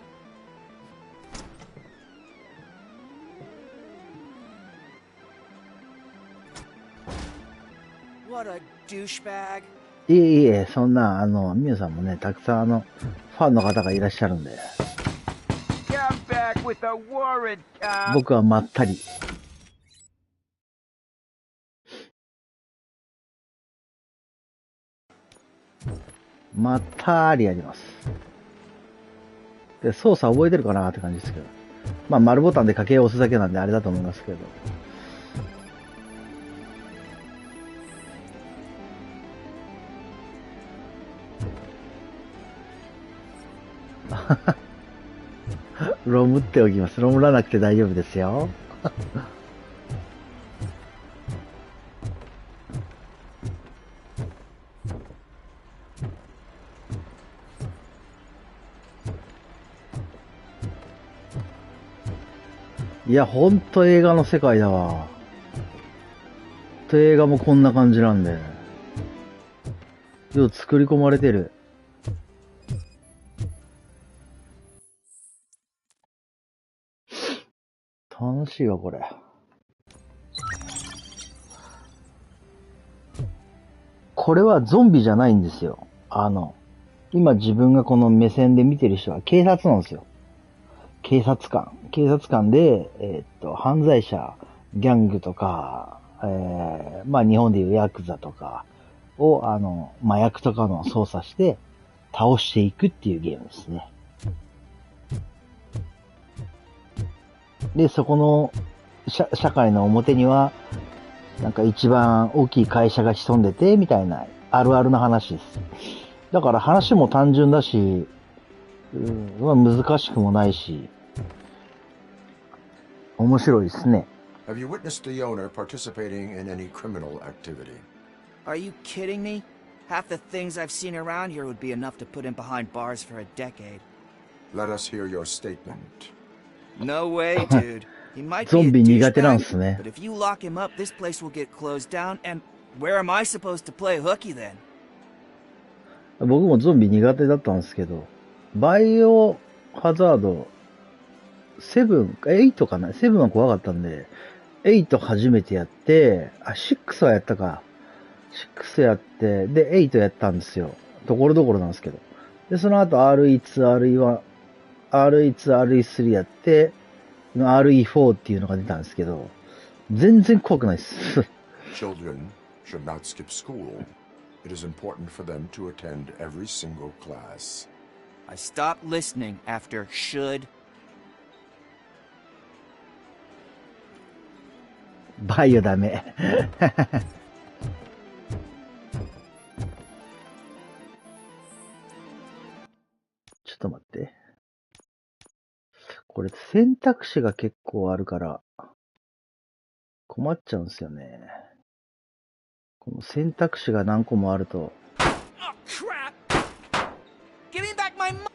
What a douchebag. いえいえ、そんな、ミュウさんもね、たくさんファンの方がいらっしゃるんで。僕はまったり。まったりやります。で、操作覚えてるかなって感じですけど。まあ、丸ボタンで掛けを押すだけなんであれだと思いますけど。ロムっておきます。ロムらなくて大丈夫ですよ。いや、ほんと映画の世界だわ。映画もこんな感じなんで。よう作り込まれてる。楽しいわ、これ。これはゾンビじゃないんですよ。今自分がこの目線で見てる人は警察なんですよ。警察官で、犯罪者、ギャングとか、まあ日本でいうヤクザとかを、麻薬とかの操作して倒していくっていうゲームですね。で、そこの社会の表には、なんか一番大きい会社が潜んでて、みたいな、あるあるな話です。だから話も単純だし、難しくもないし、面白いですね。Have you witnessed the owner participating in any criminal activity? Are you kidding me? Half the things I've seen around here would be enough to put him behind bars for a decade. Let us hear your statement. No way, dude. He might ゾ be ン a ビ苦手なんですね。 douchebag, but if you lock him up, this place will get closed down, and where am I supposed to play hooky then? 僕もゾンビ苦手だったんですけど、バイオハザード7、8かな ?7 は怖かったんで、8初めてやって、6はやったか。6やって、で、8やったんですよ。ところどころなんですけど。で、その後 RE2、RE1、RE2、RE3 やって、RE4 っていうのが出たんですけど、全然怖くないです。Children should not skip school. It is important for them to attend every single class. I stopped listening after should. バイオダメ。ちょっと待って。これ選択肢が結構あるから困っちゃうんですよね。この選択肢が何個もあると。Oh, crap! Give me back my money!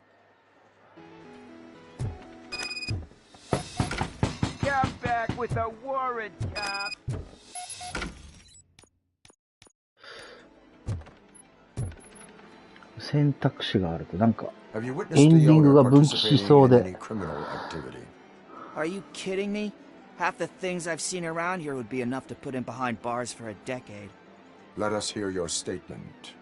Get back with a warrant, cop! 選択肢があるとなんかエンディングが分岐しそうで。Are you kidding me? Half the things I've seen around here would be enough to put him behind bars for a decade. Let us hear your statement.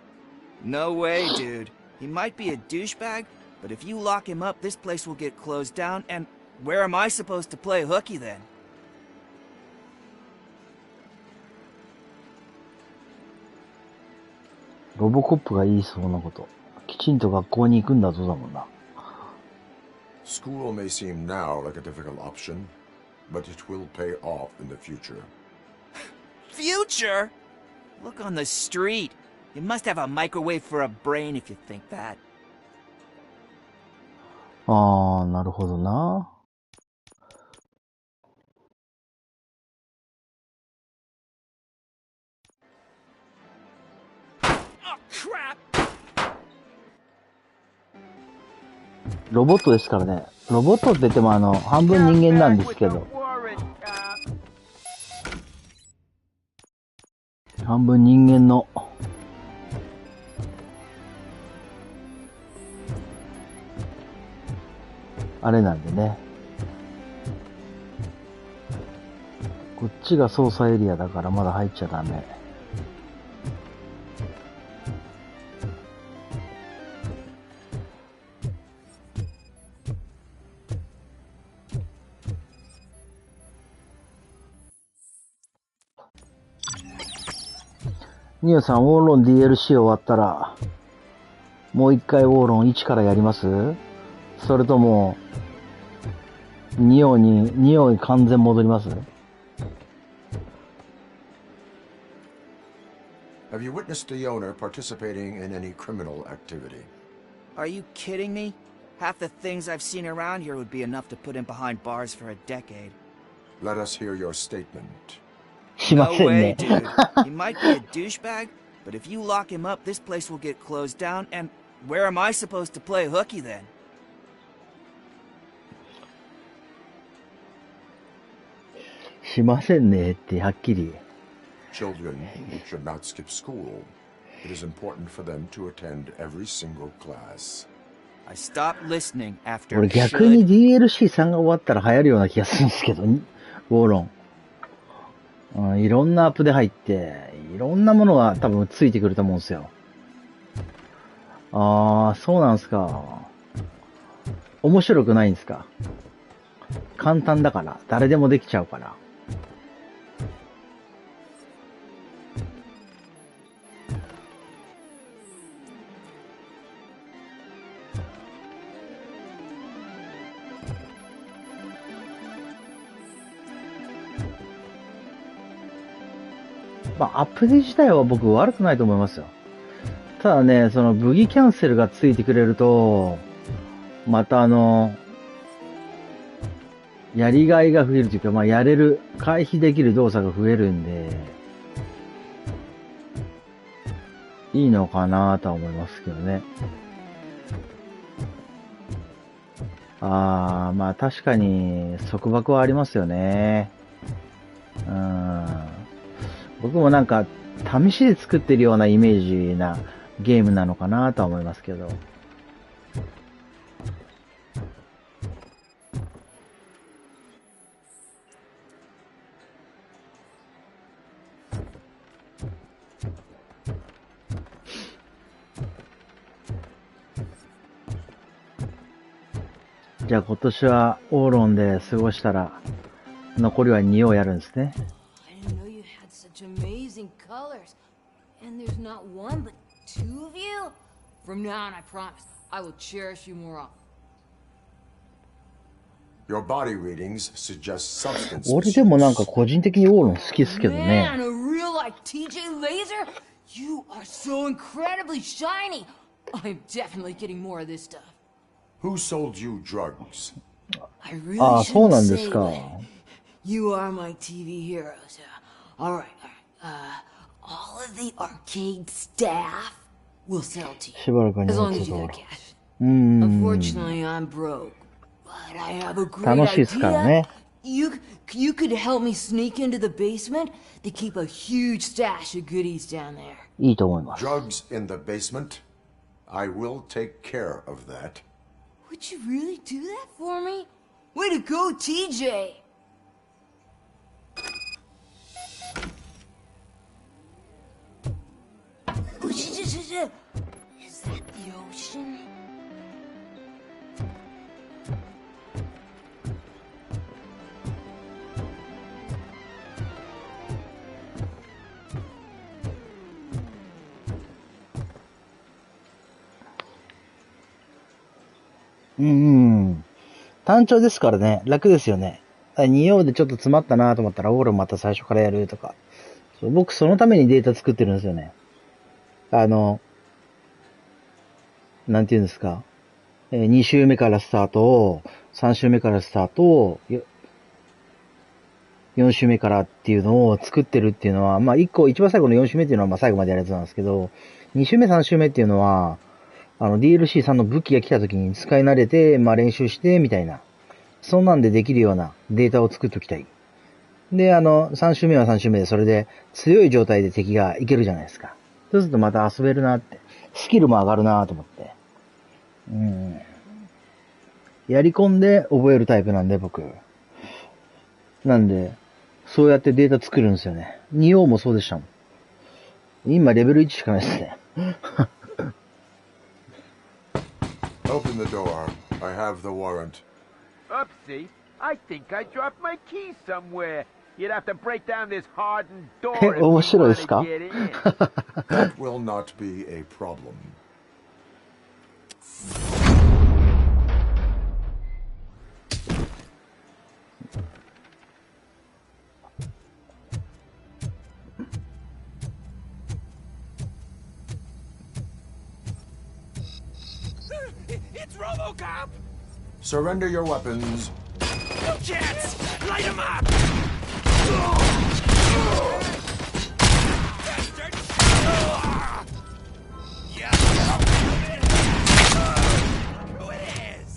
No way, dude. He might be a douchebag, but if you lock him up, this place will get closed down, and where am I supposed to play hooky then? ロボコップが言いそうなこと。きちんと学校に行くんだぞだもんな。School may seem now like a difficult option, but it will pay off in the future. Future? Look on the street. You must have a microwave for a brain if you think that. ああ、なるほどな。ロボットですからね。ロボットって言っても半分人間なんですけど。半分人間のあれなんでね。こっちが操作エリアだからまだ入っちゃダメ。ニオさん、ウォーロン DLC 終わったら、もう一回ウォーロン1からやります？それとも、ニオに完全戻ります？ Have you witnessed the owner participating in any criminal activity? Are you kidding me? Half the things I've seen around here would be enough to put him behind bars for a decade. Let us hear your statement. No way, dude. He might be a douchebag, but if you lock him up, this place will get closed down, and where am I supposed to play hooky then? しませんねってはっきり。Children should not skip school. It is important for them to attend every single class. I stopped listening after. 俺逆に DLC3 が終わったら流行るような気がするんですけど、ウォーロン。いろんなアップで入って、いろんなものが多分ついてくると思うんですよ。ああ、そうなんすか。面白くないんですか。簡単だから、誰でもできちゃうから。まあ、アップデート自体は僕悪くないと思いますよ。ただね、そのブギキャンセルがついてくれると、またやりがいが増えるというか、まあ、回避できる動作が増えるんで、いいのかなとは思いますけどね。まあ確かに束縛はありますよね。僕もなんか試しで作ってるようなイメージなゲームなのかなとは思いますけど。じゃあ今年はオーロンで過ごしたら残りは2をやるんですね。Amazing colors, and there's not one but two of you. From now on, I promise I will cherish you more often. Your body readings suggest substance. 俺でもなんか個人的にオーロン好きですけどね。Man, a real like TJ Laser? You are so incredibly shiny. I'm definitely getting more of this stuff. Who sold you drugs? I reallyそうなんで shouldn't す say か。 that. You are my TV heroes. All right. All of the arcade staff will sell to しばらく you に as や long る as け you ど。got cash. Unfortunately, I'm broke, but I have a great 楽しいですからね。 You could help me sneak into the basement. They keep a huge stash of goodies down there. いいと思います。 Drugs in the basement? I will take care of that. Would you really do that for me? Way to go, TJ! Is that the ocean?単調ですからね、楽ですよね。2でちょっと詰まったなと思ったら、オールまた最初からやるとか。僕そのためにデータ作ってるんですよね。なんて言うんですか。2週目からスタート、3週目からスタート、4週目からっていうのを作ってるっていうのは、まあ一番最後の4週目っていうのはまあ最後までやるやつなんですけど、2週目3週目っていうのは、DLC さんの武器が来た時に使い慣れて、まあ練習して、みたいな。そんなんでできるようなデータを作っておきたい。で、3週目は3週目でそれで強い状態で敵がいけるじゃないですか。そうするとまた遊べるなって。スキルも上がるなと思って。やり込んで覚えるタイプなんで、僕。なんで、そうやってデータ作るんですよね。2もそうでしたもん。今レベル1しかないですね。Open the door. I have the warrant. Oopsie. I think I dropped my keys somewhere. You'd have to break down this hardened door 面白いですか? That will not be a problem. It's RoboCop! Surrender your weapons. No chance! Light him up! Bastard! Yeah! Who it is?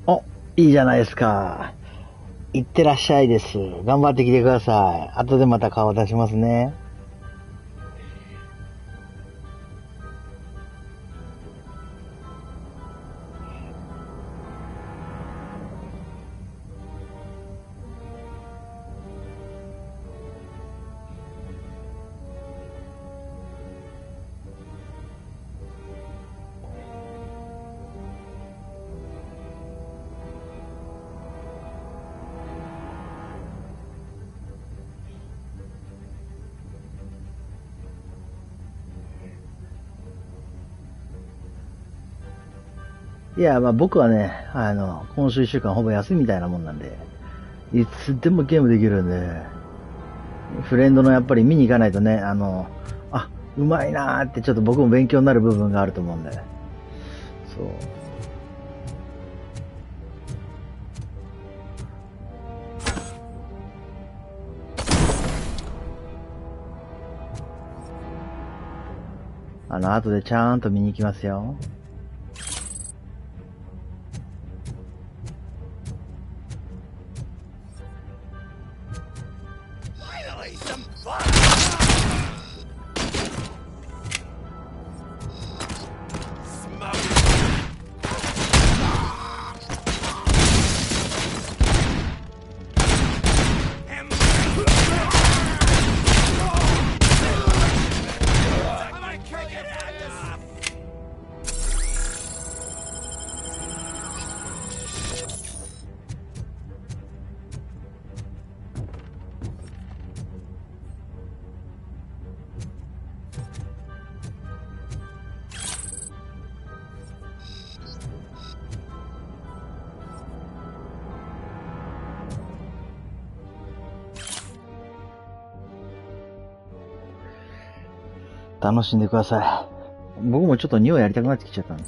Oh, いいじゃないですか。いってらっしゃいです。頑張ってきてください。後でまた顔出しますね。いや、まあ僕はね、今週1週間ほぼ休みみたいなもんなんで、いつでもゲームできるんで、フレンドのやっぱり見に行かないとね、うまいなーってちょっと僕も勉強になる部分があると思うんで、そう。後でちゃんと見に行きますよ。楽しんでください。僕もちょっと2をやりたくなってきちゃったんで。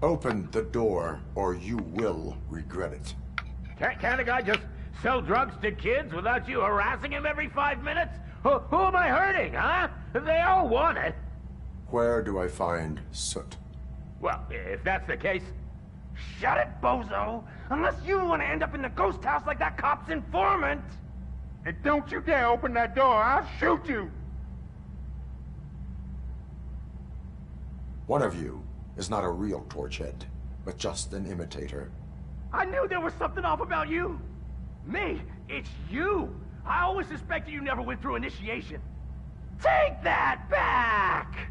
Open the door, or you will regret it. Can't a guy just sell drugs to kids without you harassing him every 5 minutes? Who am I hurting, huh? They all want it. Where do I find Soot? Well, if that's the case, shut it, bozo! Unless you want to end up in the ghost house like that cop's informant! And don't you dare open that door, I'll shoot you! One of you is not a real Torchhead, but just an imitator. I knew there was something off about you! Me? It's you! I always suspected you never went through initiation. Take that back!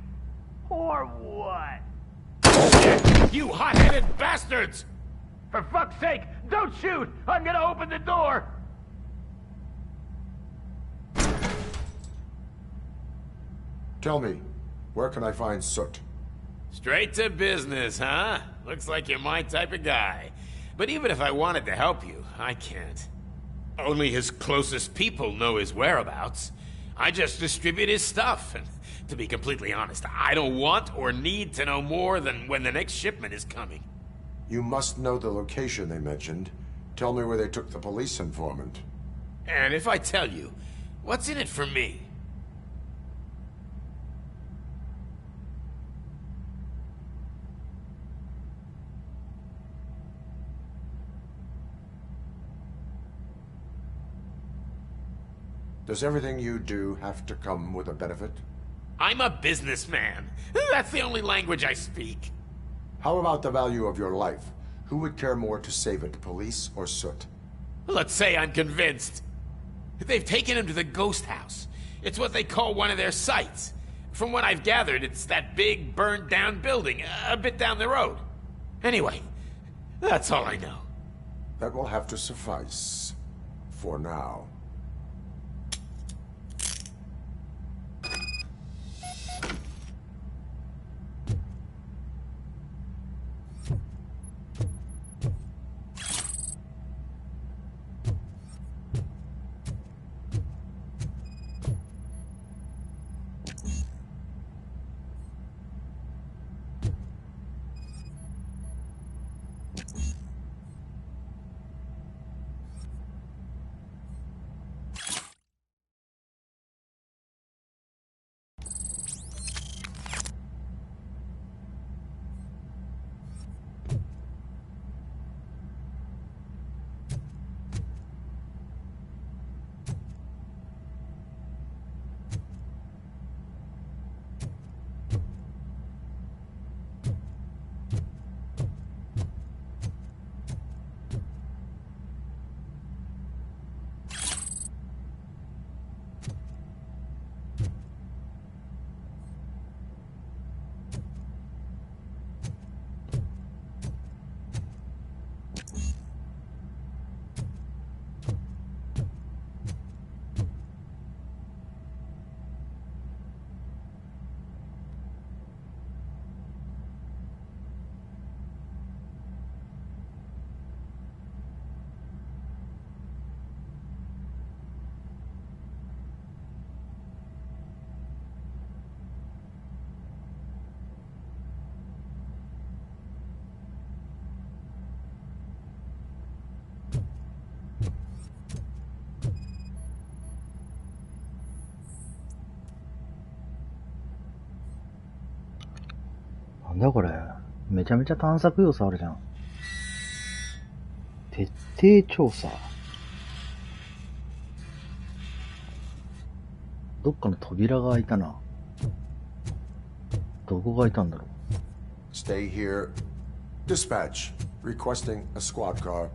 Or what? You hot-headed bastards! For fuck's sake, don't shoot! I'm gonna open the door! Tell me, where can I find Soot? Straight to business, huh? Looks like you're my type of guy. But even if I wanted to help you, I can't. Only his closest people know his whereabouts. I just distribute his stuff, and to be completely honest, I don't want or need to know more than when the next shipment is coming. You must know the location they mentioned. Tell me where they took the police informant. And if I tell you, what's in it for me? Does everything you do have to come with a benefit? I'm a businessman. That's the only language I speak. How about the value of your life? Who would care more to save it, police or Soot? Let's say I'm convinced. They've taken him to the ghost house. It's what they call one of their sites. From what I've gathered, it's that big, burned-down building, a bit down the road. Anyway, that's all I know. That will have to suffice. For now.なんだこれ。めちゃめちゃ探索要素あるじゃん。徹底調査。どっかの扉が開いたな。どこが開いたんだろう。Stay here. Dispatch. Requesting a squad car.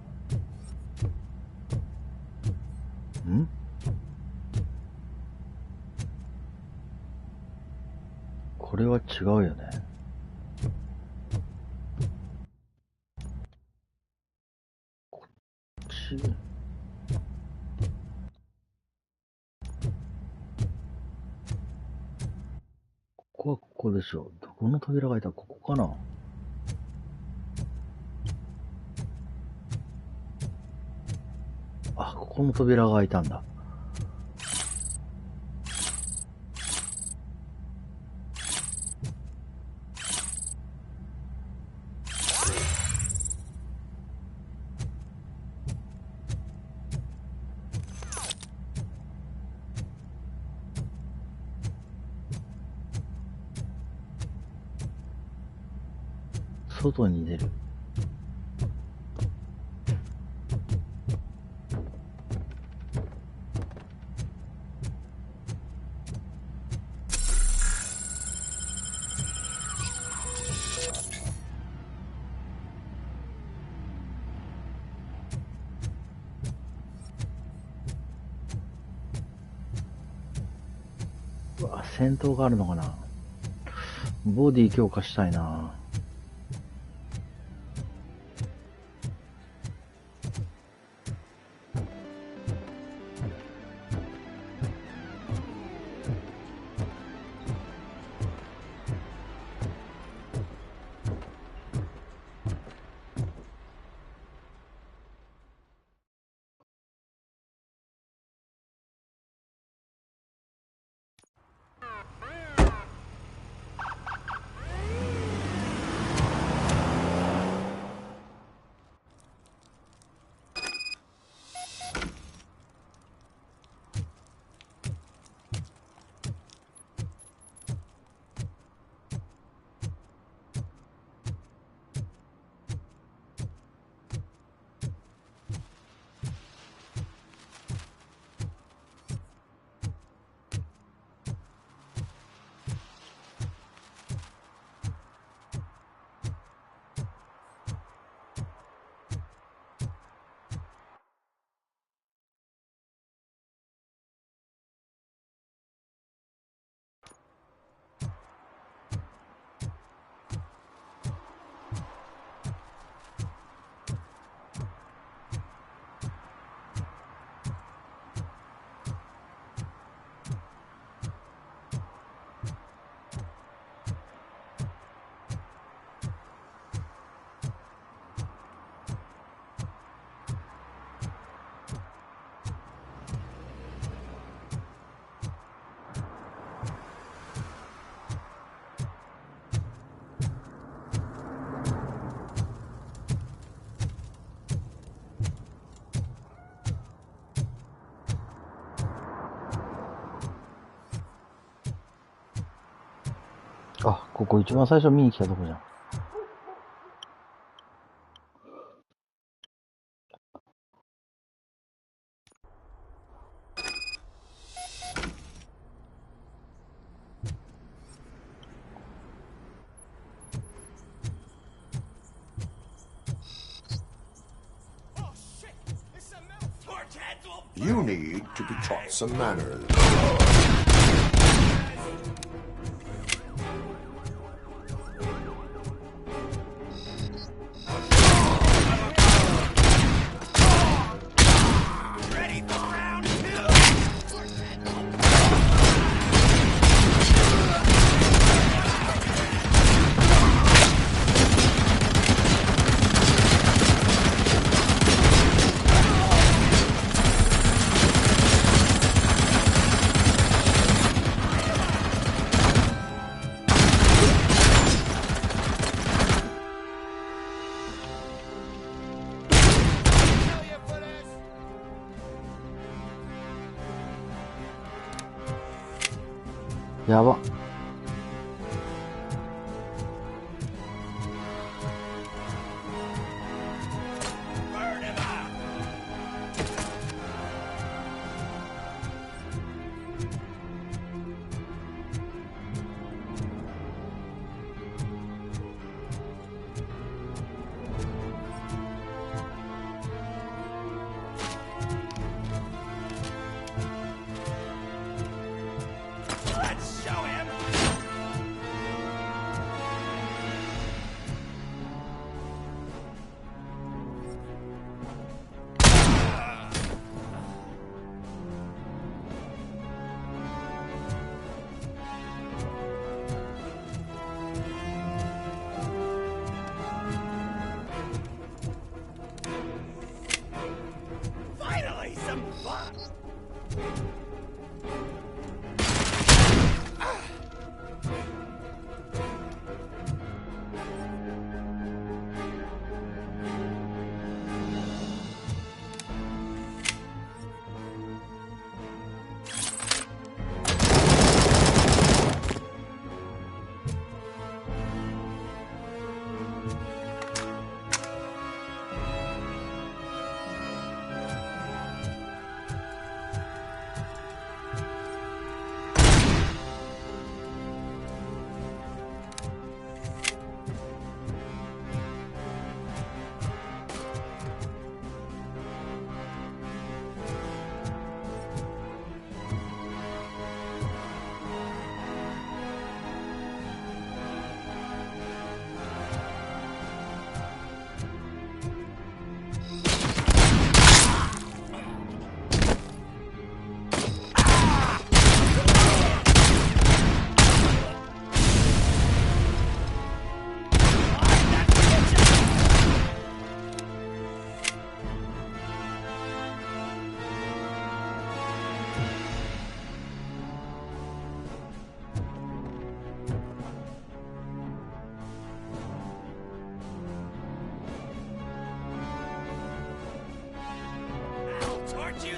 ん？これは違うよね。こっち。ここはここでしょ。どこの扉が開いた？ここかな。あ、ここの扉が開いたんだ。外に出る。うわ、戦闘があるのかな。ボディ強化したいな。あ、ここ一番最初見に来たとこじゃん。You need to be taught some manners.やば。Let's show him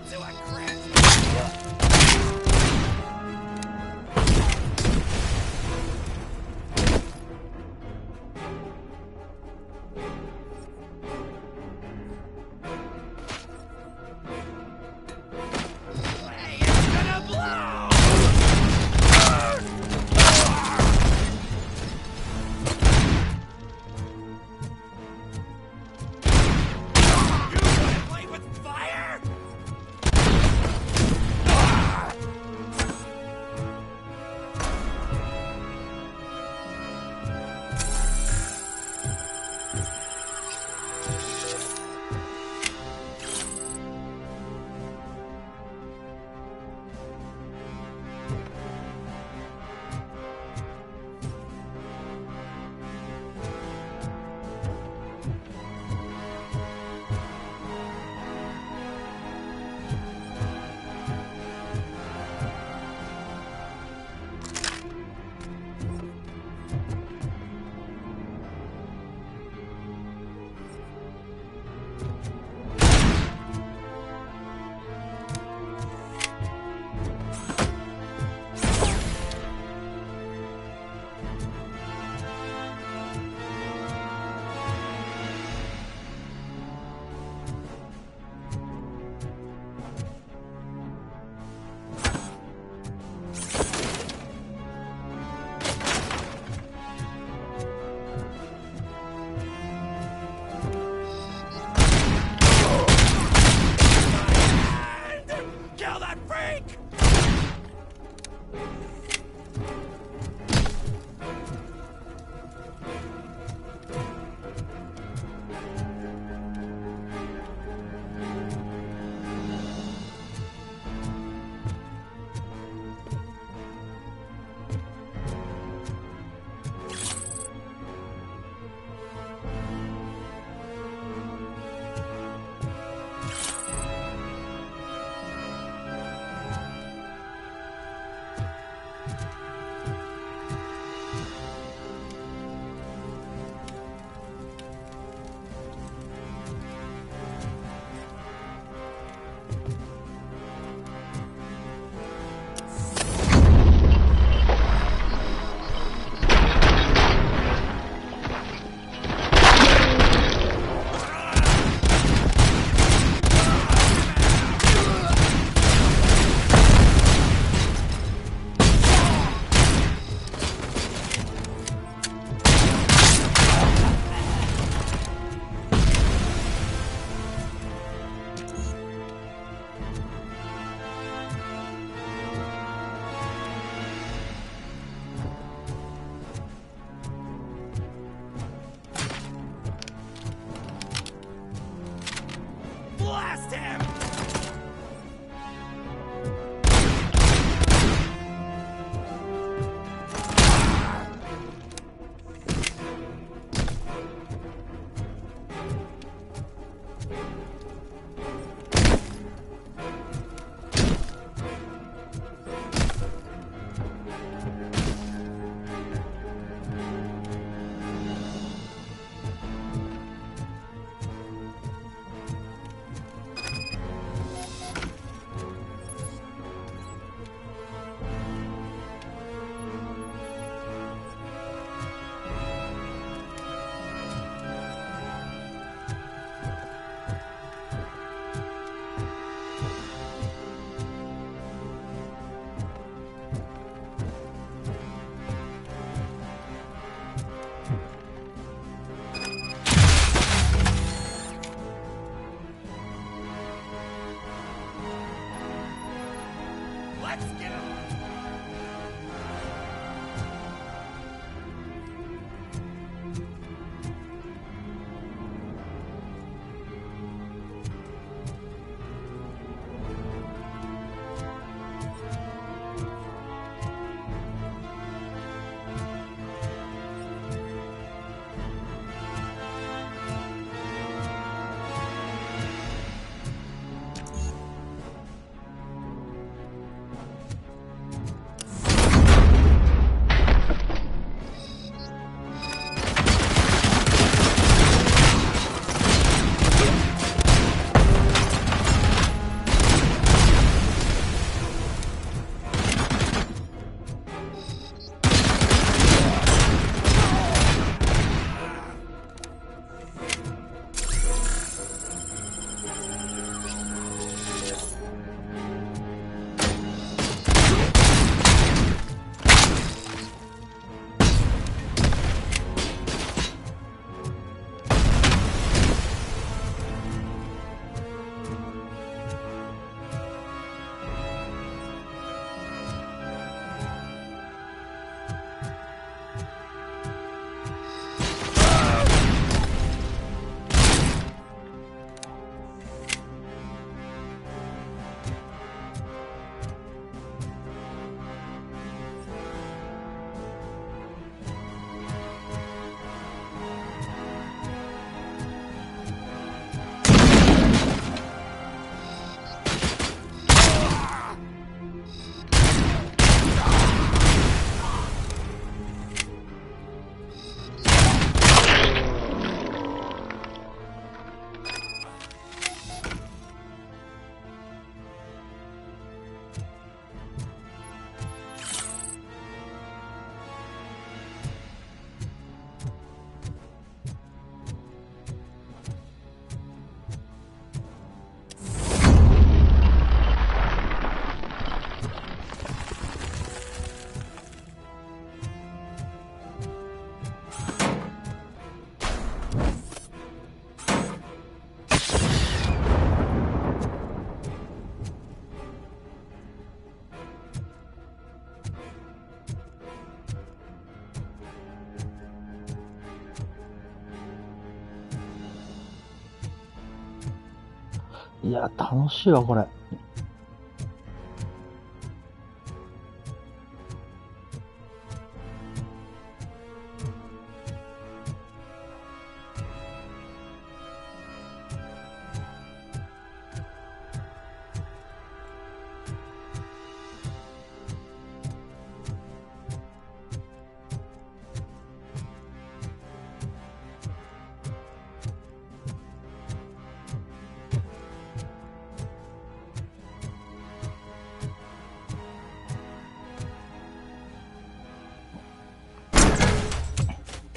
into a crisp! いや、楽しいわ、これ。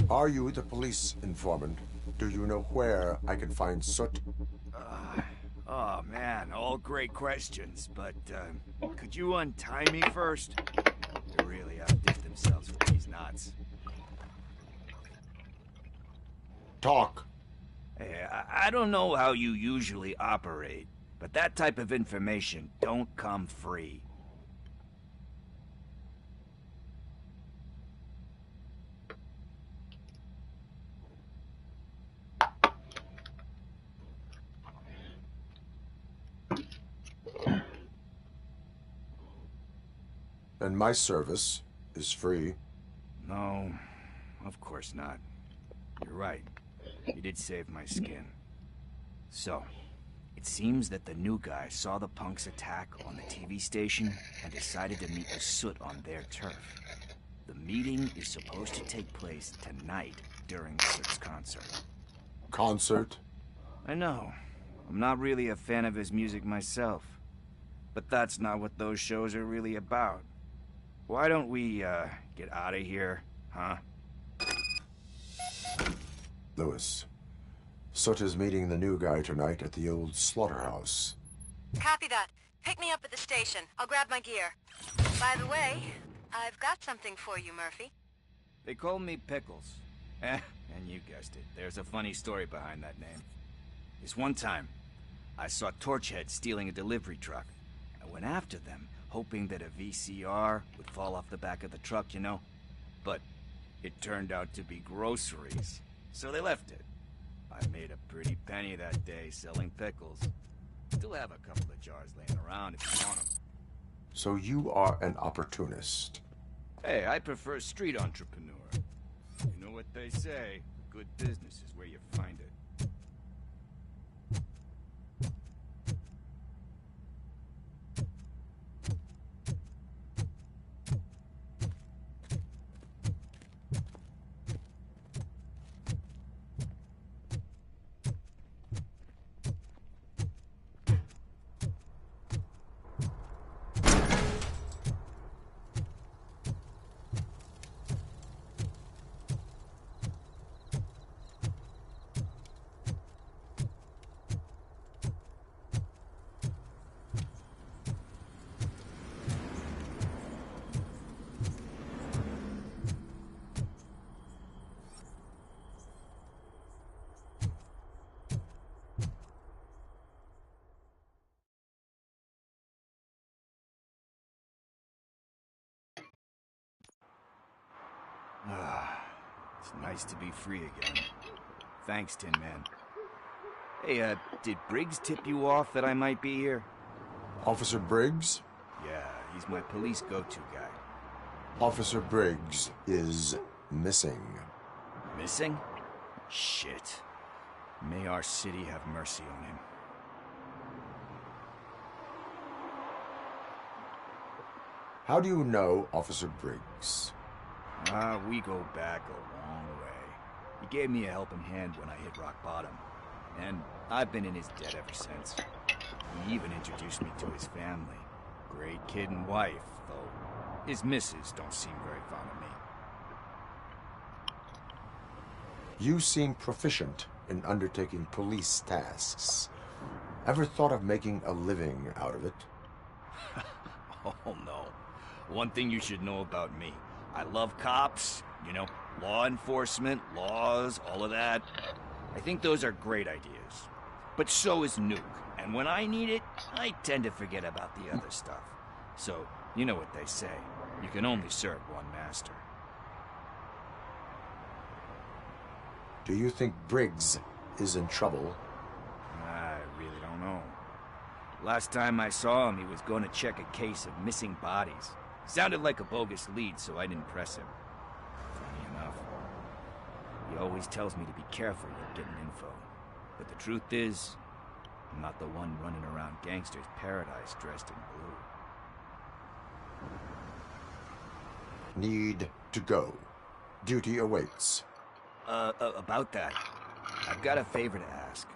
Are you the police informant? Do you know where I can find Soot? Oh man, all great questions, but could you untie me first? They really outdid themselves with these knots. Talk. Hey, I don't know how you usually operate, but that type of information don't come free. And my service is free. No, of course not. You're right. You did save my skin. So, it seems that the new guy saw the punks' attack on the TV station and decided to meet with Soot on their turf. The meeting is supposed to take place tonight during Soot's concert. Concert? I know. I'm not really a fan of his music myself. But that's not what those shows are really about. Why don't we, get out of here, huh? Lewis, Soot is meeting the new guy tonight at the old slaughterhouse. Copy that. Pick me up at the station. I'll grab my gear. By the way, I've got something for you, Murphy. They call me Pickles. And you guessed it. There's a funny story behind that name. This one time, I saw Torchhead stealing a delivery truck. I went after them, hoping that a VCR would fall off the back of the truck, you know? But it turned out to be groceries, so they left it. I made a pretty penny that day selling pickles. Still have a couple of jars laying around if you want them. So you are an opportunist. Hey, I prefer street entrepreneur. You know what they say, good business is where you find it. It's nice to be free again. Thanks, Tin Man. Hey, did Briggs tip you off that I might be here? Officer Briggs? Yeah, he's my police go-to guy. Officer Briggs is missing. Missing? Shit. May our city have mercy on him. How do you know Officer Briggs? We go back a long way. He gave me a helping hand when I hit rock bottom. And I've been in his debt ever since. He even introduced me to his family. Great kid and wife, though his missus don't seem very fond of me. You seem proficient in undertaking police tasks. Ever thought of making a living out of it? Oh no. One thing you should know about me. I love cops, you know, law enforcement, laws, all of that. I think those are great ideas. But so is Nuke. And when I need it, I tend to forget about the other stuff. So, you know what they say. You can only serve one master. Do you think Briggs is in trouble? I really don't know. Last time I saw him, he was going to check a case of missing bodies. Sounded like a bogus lead, so I didn't press him. Funny enough. He always tells me to be careful with getting info. But the truth is, I'm not the one running around Gangster's Paradise dressed in blue. Need to go. Duty awaits. About that, I've got a favor to ask.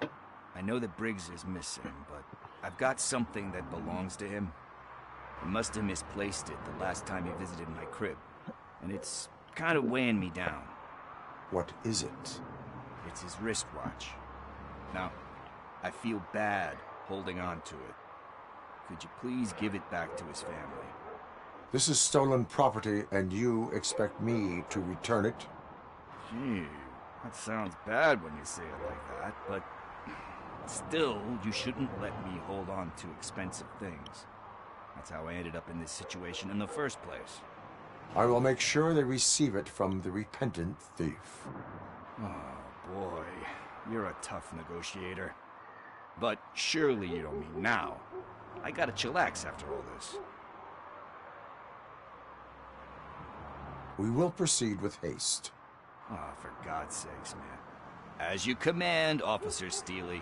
I know that Briggs is missing, but I've got something that belongs to him. He must have misplaced it the last time he visited my crib, and it's kind of weighing me down. What is it? It's his wristwatch. Now, I feel bad holding on to it. Could you please give it back to his family? This is stolen property, and you expect me to return it? Gee, that sounds bad when you say it like that, but still, you shouldn't let me hold on to expensive things. That's how I ended up in this situation in the first place. I will make sure they receive it from the repentant thief. Oh, boy. You're a tough negotiator. But surely you don't mean now. I gotta chillax after all this. We will proceed with haste. Oh, for God's sakes, man. As you command, Officer Steely.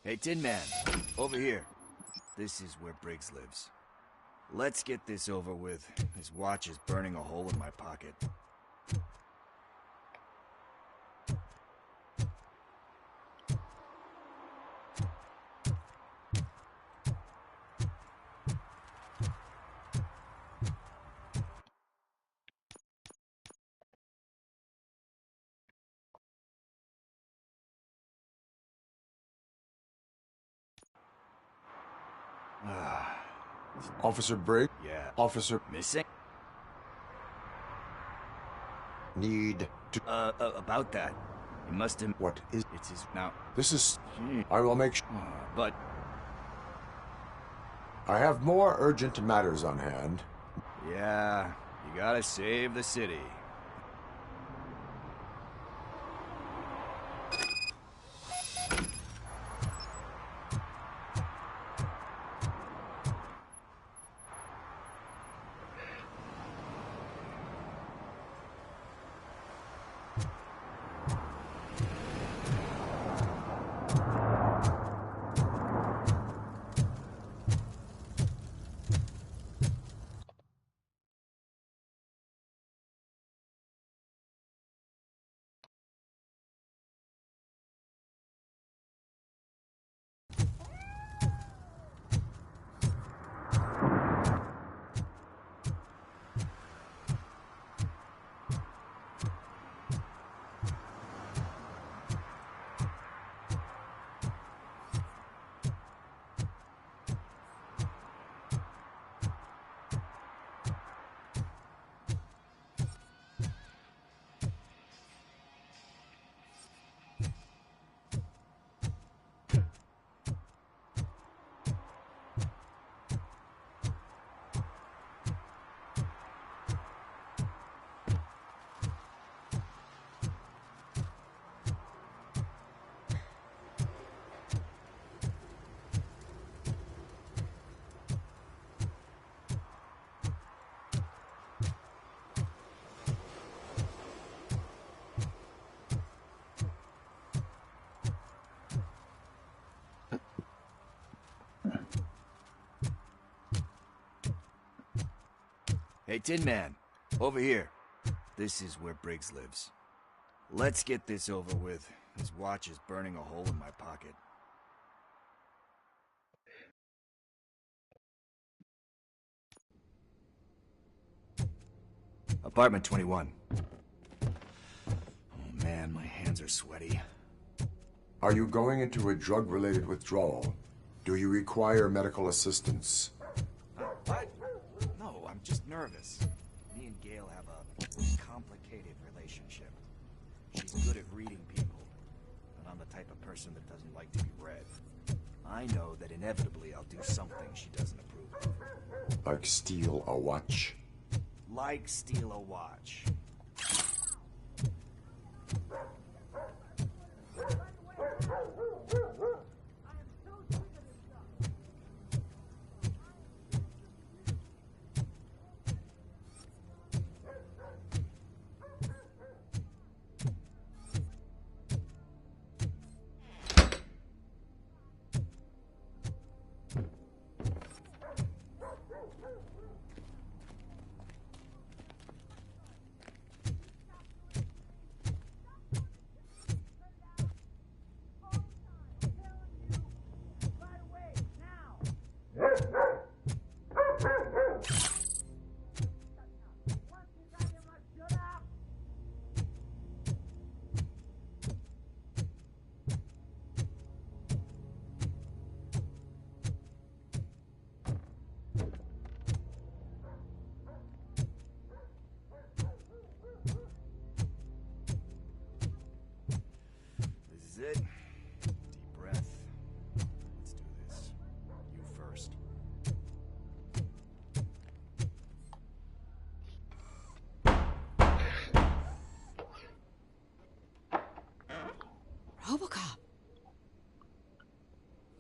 Hey, Tin Man, over here. This is where Briggs lives. Let's get this over with. His watch is burning a hole in my pocket. Officer Briggs? Yeah. Officer... Missing? Need to... About that. He must have... What is... It's his... Now... This is... I will make sure... But... I have more urgent matters on hand. Yeah, you gotta save the city. Hey, Tin Man, over here. This is where Briggs lives. Let's get this over with. His watch is burning a hole in my pocket. Apartment 21. Oh man, my hands are sweaty. Are you going into a drug-related withdrawal? Do you require medical assistance? What? No, I'm just nervous. Me and Gail have a complicated relationship. She's good at reading people, and I'm the type of person that doesn't like to be read. I know that inevitably I'll do something she doesn't approve of. Like steal a watch? Like steal a watch.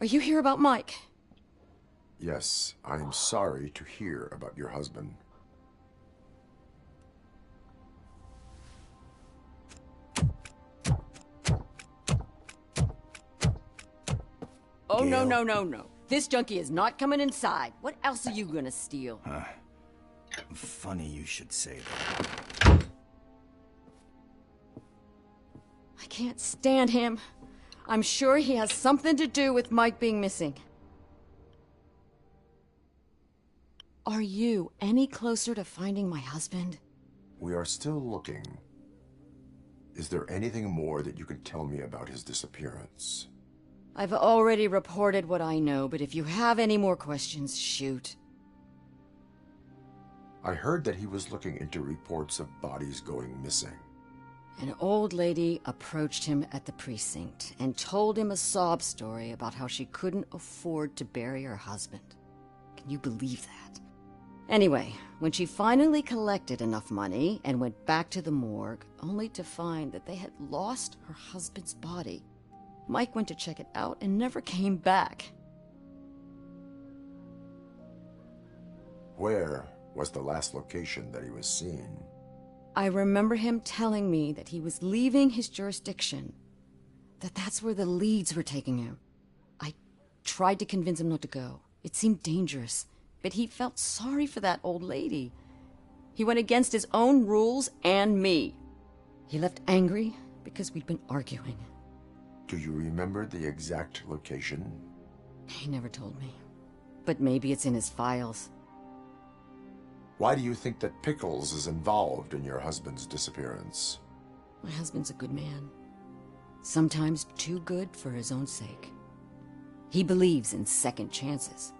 Are you here about Mike? Yes, I'm sorry to hear about your husband. Oh, no, no, no, no. This junkie is not coming inside. What else are you gonna steal? Funny you should say that. I can't stand him. I'm sure he has something to do with Mike being missing. Are you any closer to finding my husband? We are still looking. Is there anything more that you can tell me about his disappearance? I've already reported what I know, but if you have any more questions, shoot. I heard that he was looking into reports of bodies going missing. An old lady approached him at the precinct and told him a sob story about how she couldn't afford to bury her husband. Can you believe that? Anyway, when she finally collected enough money and went back to the morgue, only to find that they had lost her husband's body, Mike went to check it out and never came back. Where was the last location that he was seen? I remember him telling me that he was leaving his jurisdiction, that that's where the leads were taking him. I tried to convince him not to go. It seemed dangerous, but he felt sorry for that old lady. He went against his own rules and me. He left angry because we'd been arguing. Do you remember the exact location? He never told me, but maybe it's in his files. Why do you think that Pickles is involved in your husband's disappearance? My husband's a good man. Sometimes too good for his own sake. He believes in second chances,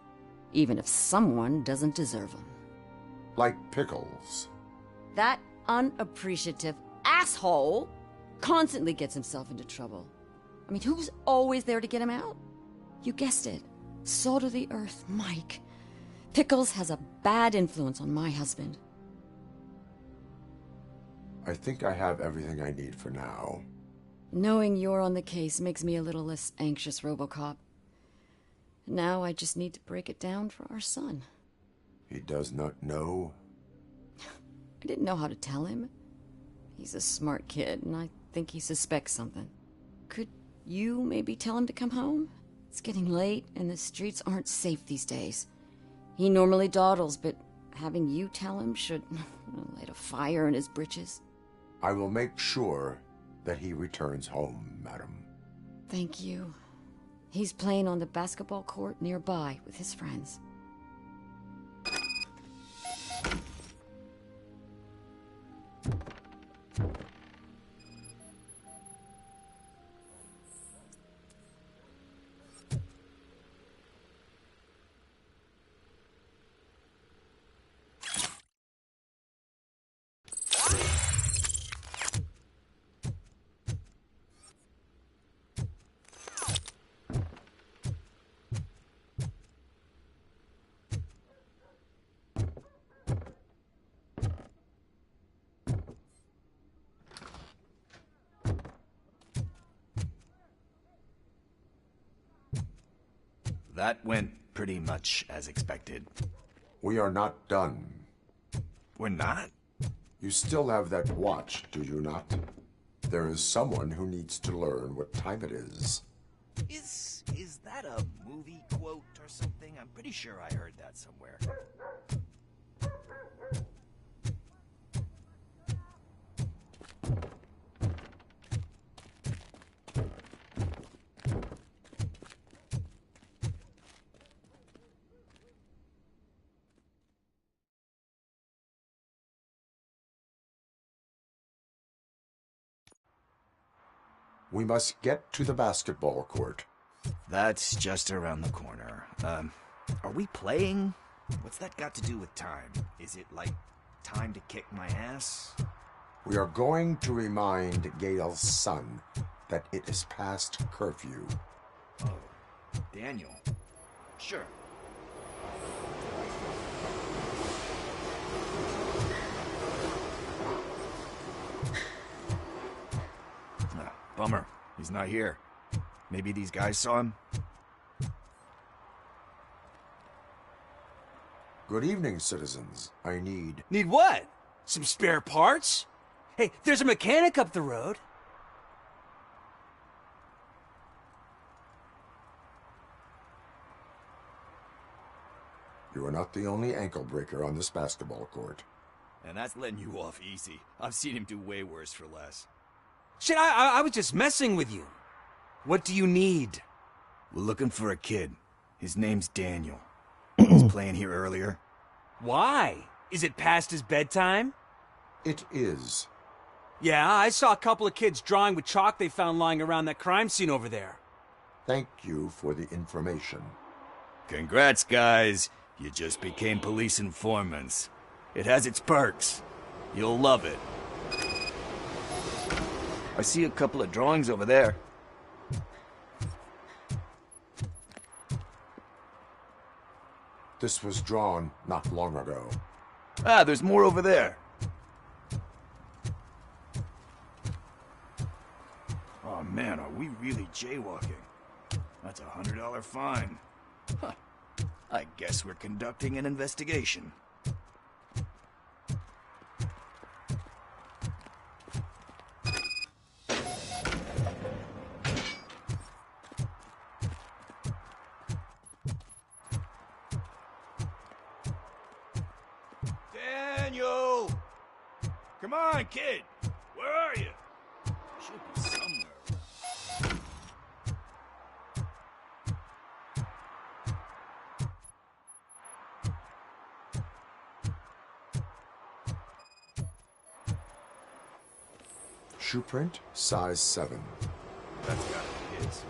even if someone doesn't deserve them. Like Pickles? That unappreciative asshole constantly gets himself into trouble. I mean, who's always there to get him out? You guessed it. Salt of the earth, Mike. Pickles has a bad influence on my husband. I think I have everything I need for now. Knowing you're on the case makes me a little less anxious, RoboCop. Now I just need to break it down for our son. He does not know? I didn't know how to tell him. He's a smart kid, and I think he suspects something. Could you maybe tell him to come home? It's getting late, and the streets aren't safe these days. He normally dawdles, but having you tell him should light a fire in his britches. I will make sure that he returns home, madam. Thank you. He's playing on the basketball court nearby with his friends. That went pretty much as expected. We are not done. We're not? You still have that watch, do you not? There is someone who needs to learn what time it is. Is that a movie quote or something? I'm pretty sure I heard that somewhere. We must get to the basketball court. That's just around the corner. Are we playing? What's that got to do with time? Is it like time to kick my ass? We are going to remind Gail's son that it is past curfew. Oh, Daniel. Sure. Bummer. He's not here. Maybe these guys saw him? Good evening, citizens. I need... Need what? Some spare parts? Hey, there's a mechanic up the road. You are not the only ankle breaker on this basketball court. And that's letting you off easy. I've seen him do way worse for less. Shit, I was just messing with you. What do you need? We're looking for a kid. His name's Daniel. He was playing here earlier. Why? Is it past his bedtime? It is. Yeah, I saw a couple of kids drawing with chalk they found lying around that crime scene over there. Thank you for the information. Congrats, guys. You just became police informants. It has its perks. You'll love it. I see a couple of drawings over there. This was drawn not long ago. Ah, there's more over there. Oh man, are we really jaywalking? That's a $100 fine. Huh. I guess we're conducting an investigation. Daniel! Come on, kid! Where are you? Should be somewhere. Shoe print, size 7. That's gotta be his.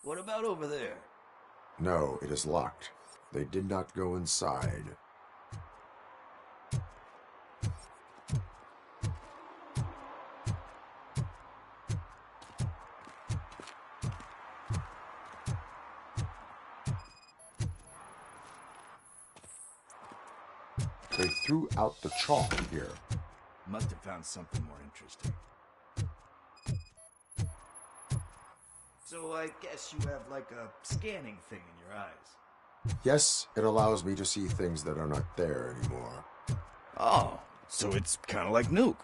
What about over there? No, it is locked. They did not go inside. They threw out the chalk here. Must have found something more interesting. So I guess you have like a scanning thing in your eyes. Yes, it allows me to see things that are not there anymore. Oh, so it's kind of like Nuke.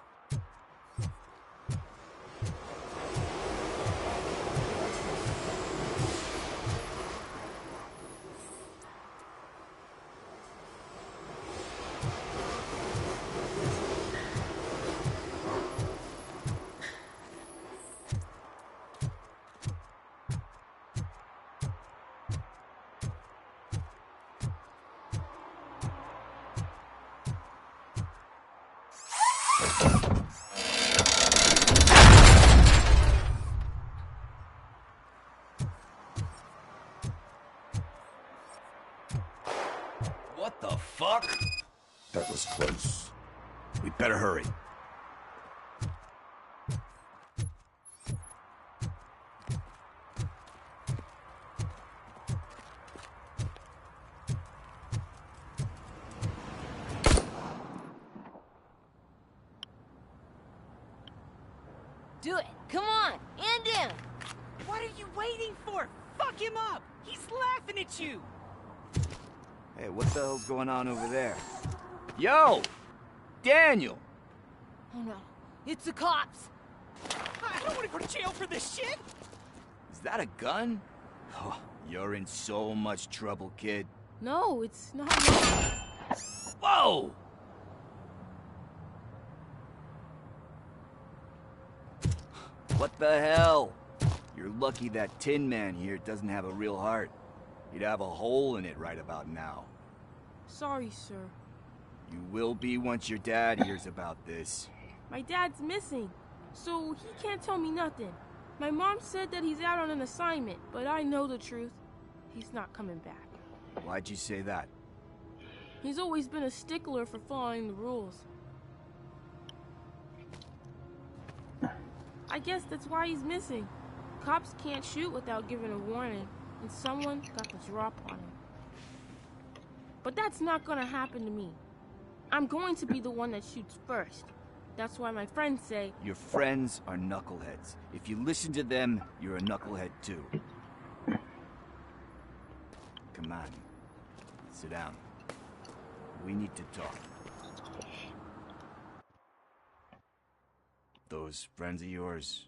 What the fuck? That was close. We better hurry. Do it! Come on! End him! What are you waiting for? Fuck him up! He's laughing at you! Hey, what the hell's going on over there? Yo! Daniel! Oh no, it's the cops! I don't want to go to jail for this shit! Is that a gun? Oh, you're in so much trouble, kid. No, it's not. Whoa! What the hell? You're lucky that Tin Man here doesn't have a real heart. He'd have a hole in it right about now. Sorry, sir. You will be once your dad hears about this. My dad's missing, so he can't tell me nothing. My mom said that he's out on an assignment, but I know the truth. He's not coming back. Why'd you say that? He's always been a stickler for following the rules. I guess that's why he's missing. Cops can't shoot without giving a warning, and someone got the drop on him. But that's not gonna happen to me. I'm going to be the one that shoots first. That's why my friends say... Your friends are knuckleheads. If you listen to them, you're a knucklehead too. Come on. Sit down. We need to talk. Those friends of yours,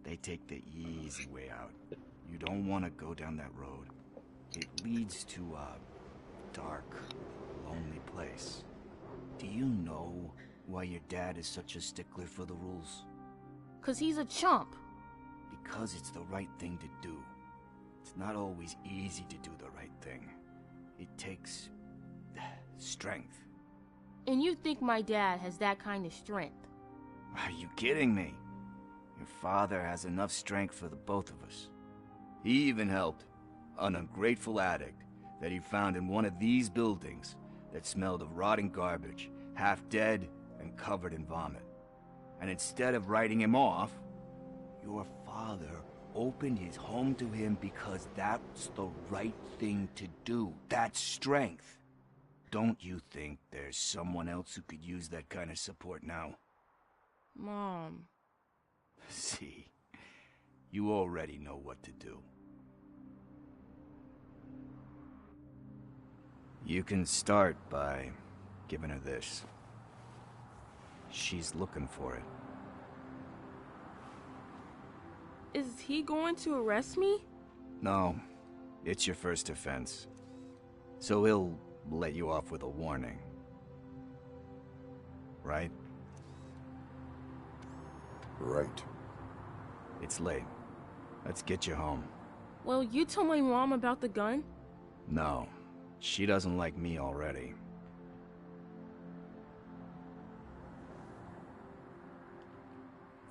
they take the easy way out. You don't want to go down that road. It leads to a dark, lonely place. Do you know why your dad is such a stickler for the rules? 'Cause he's a chump. Because it's the right thing to do. It's not always easy to do the right thing. It takes strength. And you think my dad has that kind of strength? Are you kidding me? Your father has enough strength for the both of us. He even helped an ungrateful addict that he found in one of these buildings that smelled of rotting garbage, half dead and covered in vomit. And instead of writing him off, your father opened his home to him because that's the right thing to do. That's strength. Don't you think there's someone else who could use that kind of support now? Mom. See, you already know what to do. You can start by giving her this. She's looking for it. Is he going to arrest me? No, it's your first offense. So he'll let you off with a warning. Right? Right. It's late. Let's get you home. Well, you told my mom about the gun? No, she doesn't like me already.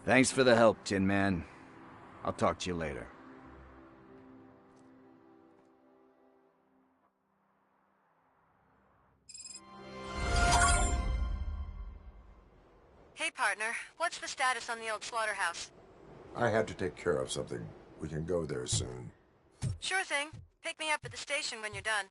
Thanks for the help, Tin Man. I'll talk to you later. Hey, partner. What's the status on the old slaughterhouse? I had to take care of something. We can go there soon. Sure thing. Pick me up at the station when you're done.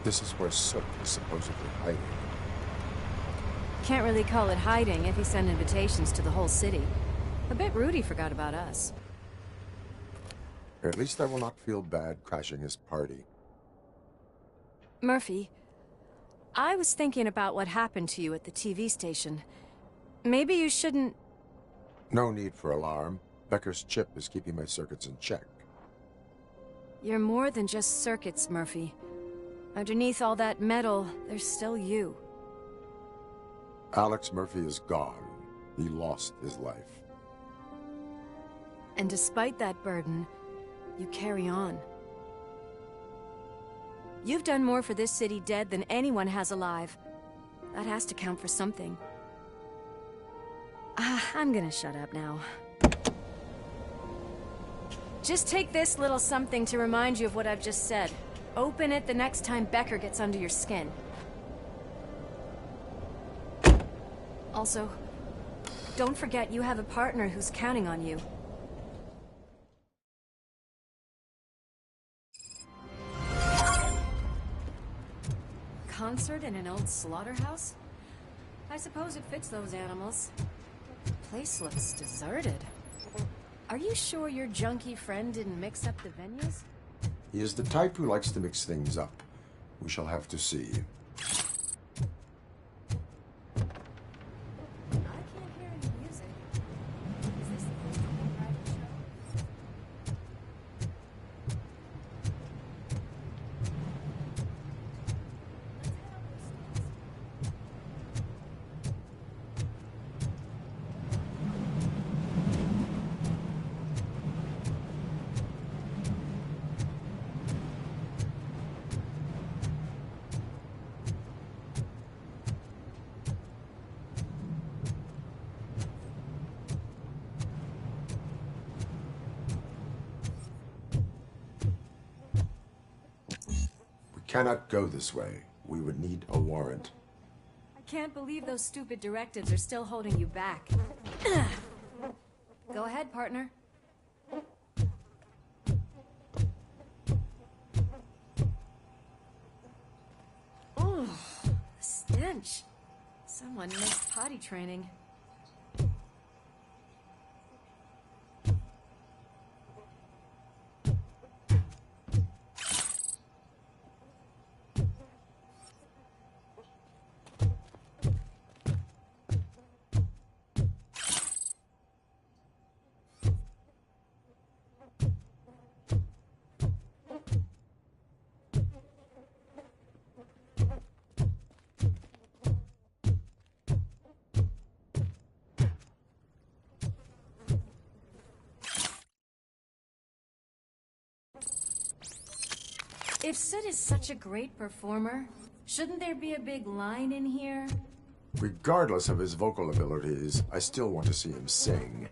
This is where Sook is supposedly hiding. Can't really call it hiding if he sent invitations to the whole city. I bet Rudy forgot about us. At least I will not feel bad crashing his party. Murphy, I was thinking about what happened to you at the TV station. Maybe you shouldn't... No need for alarm. Becker's chip is keeping my circuits in check. You're more than just circuits, Murphy. Underneath all that metal, there's still you. Alex Murphy is gone. He lost his life. And despite that burden, you carry on. You've done more for this city dead than anyone has alive. That has to count for something. I'm gonna shut up now. Just take this little something to remind you of what I've just said. Open it the next time Becker gets under your skin. Also, Don't forget you have a partner who's counting on you. Concert in an old slaughterhouse? I suppose it fits those animals. The place looks deserted. Are you sure your junkie friend didn't mix up the venues? He is the type who likes to mix things up. We shall have to see. Cannot go this way. We would need a warrant. I can't believe those stupid directives are still holding you back. Go ahead, partner. Oh, the stench. Someone missed potty training. If Sid is such a great performer, shouldn't there be a big line in here? Regardless of his vocal abilities, I still want to see him sing.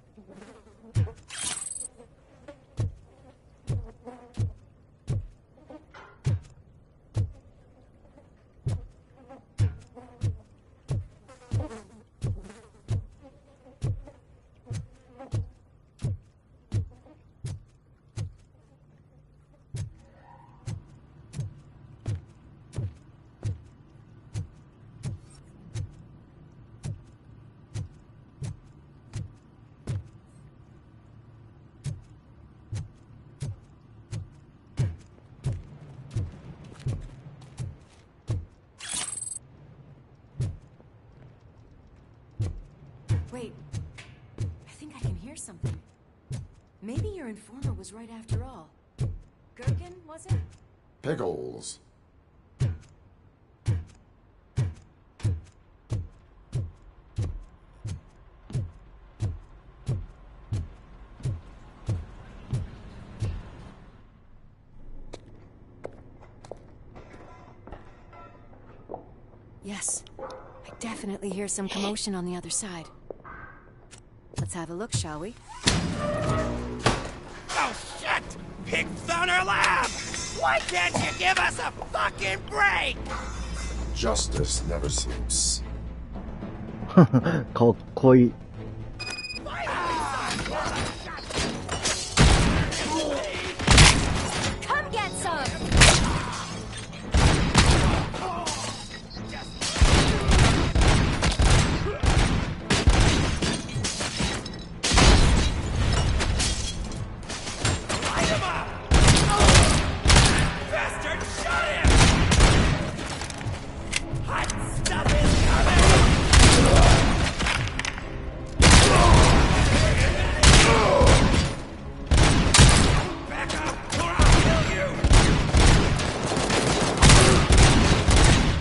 Wait, I think I can hear something. Maybe your informer was right after all. Gherkin, was it? Pickles. Yes, I definitely hear some commotion on the other side. Let's have a look, shall we? Oh, shit! Pigs on our lab! Why can't you give us a fucking break? Justice never sleeps. かっこいい。Come get some! Bastard, shut him! Hot stuff is coming! Back up, or I'll kill you!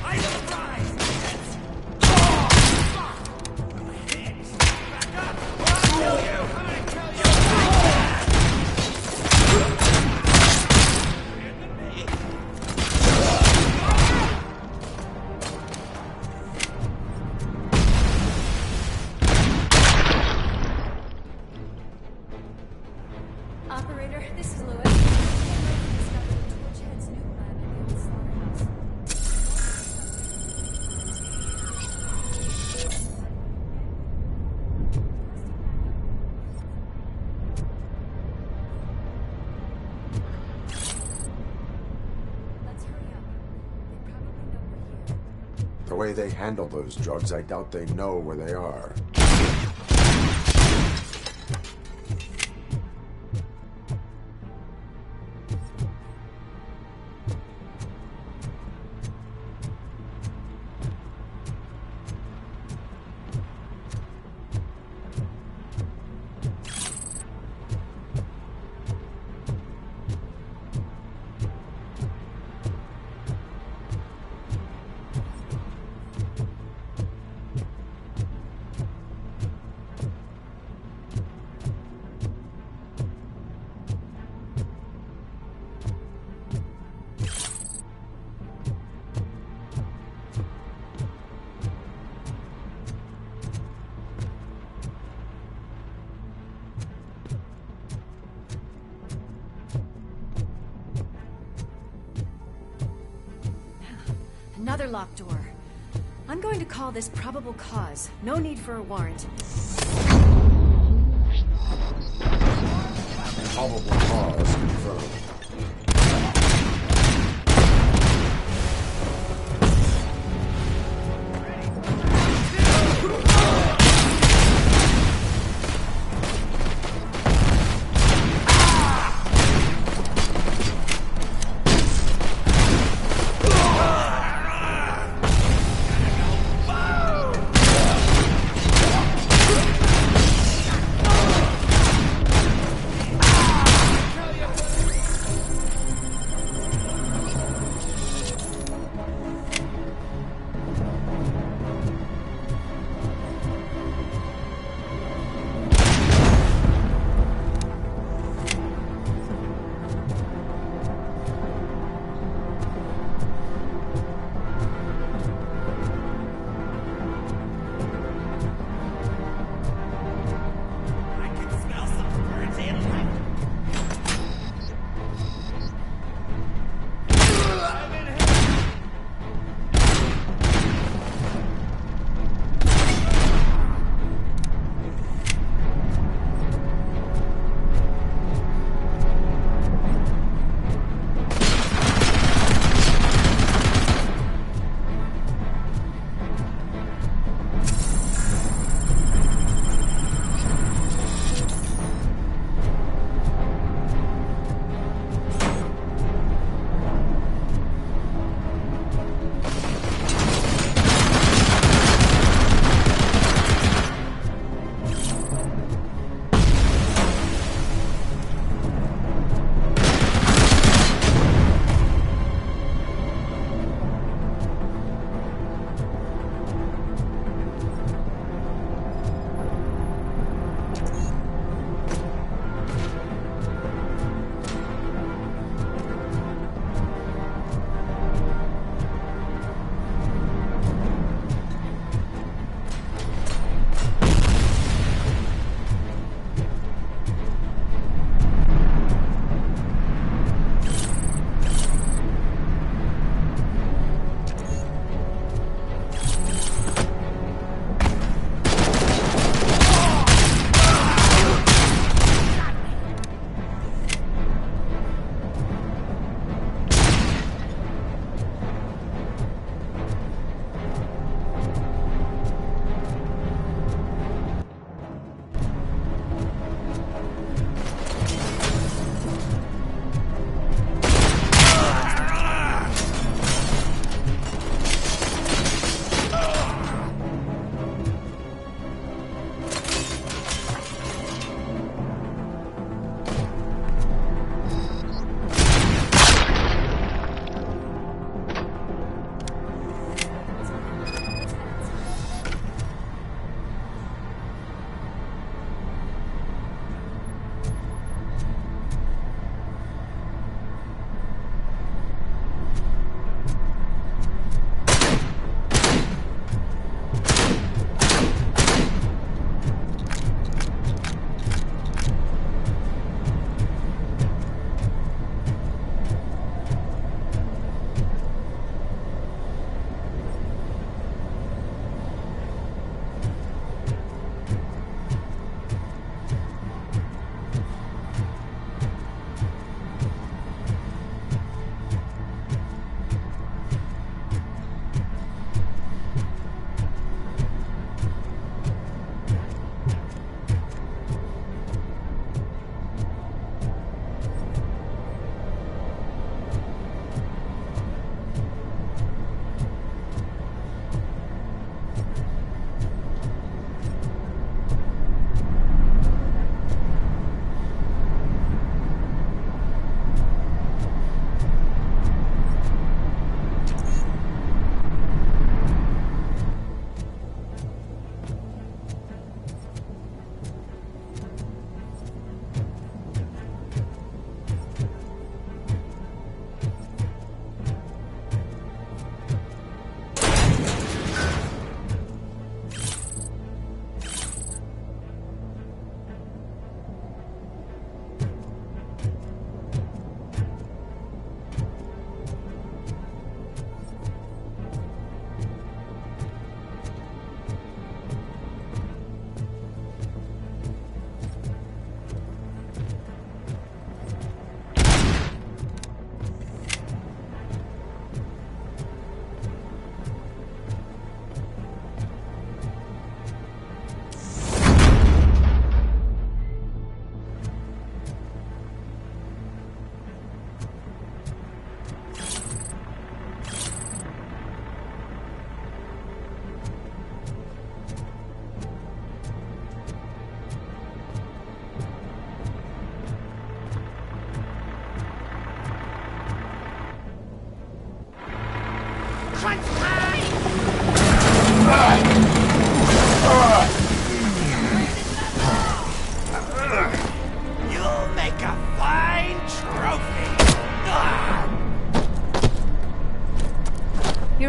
Item prize! Back up, or I'll kill you! I'm gonna kill you! Operator, this is Lewis. Discovered Torchhead's new lab in the old slaughterhouse. way they handle those drugs, I doubt they know where they are. Another locked door. I'm going to call this probable cause. No need for a warrant. Probable cause confirmed.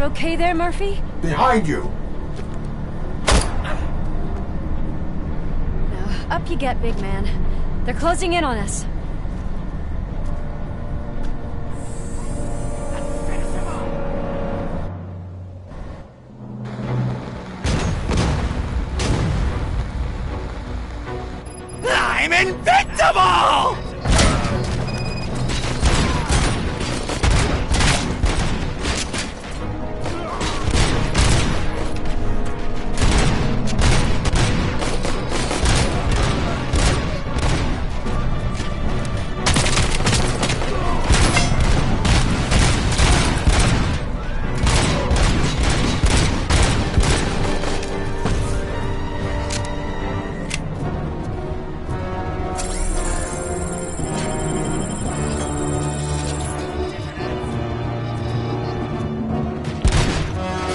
okay there, Murphy? Behind you! Now, up you get, big man. They're closing in on us. I'm invincible!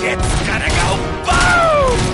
It's gonna go boom!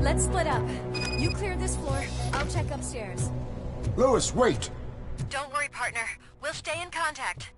Let's split up. You clear this floor, I'll check upstairs. Lewis, wait! Don't worry, partner. We'll stay in contact.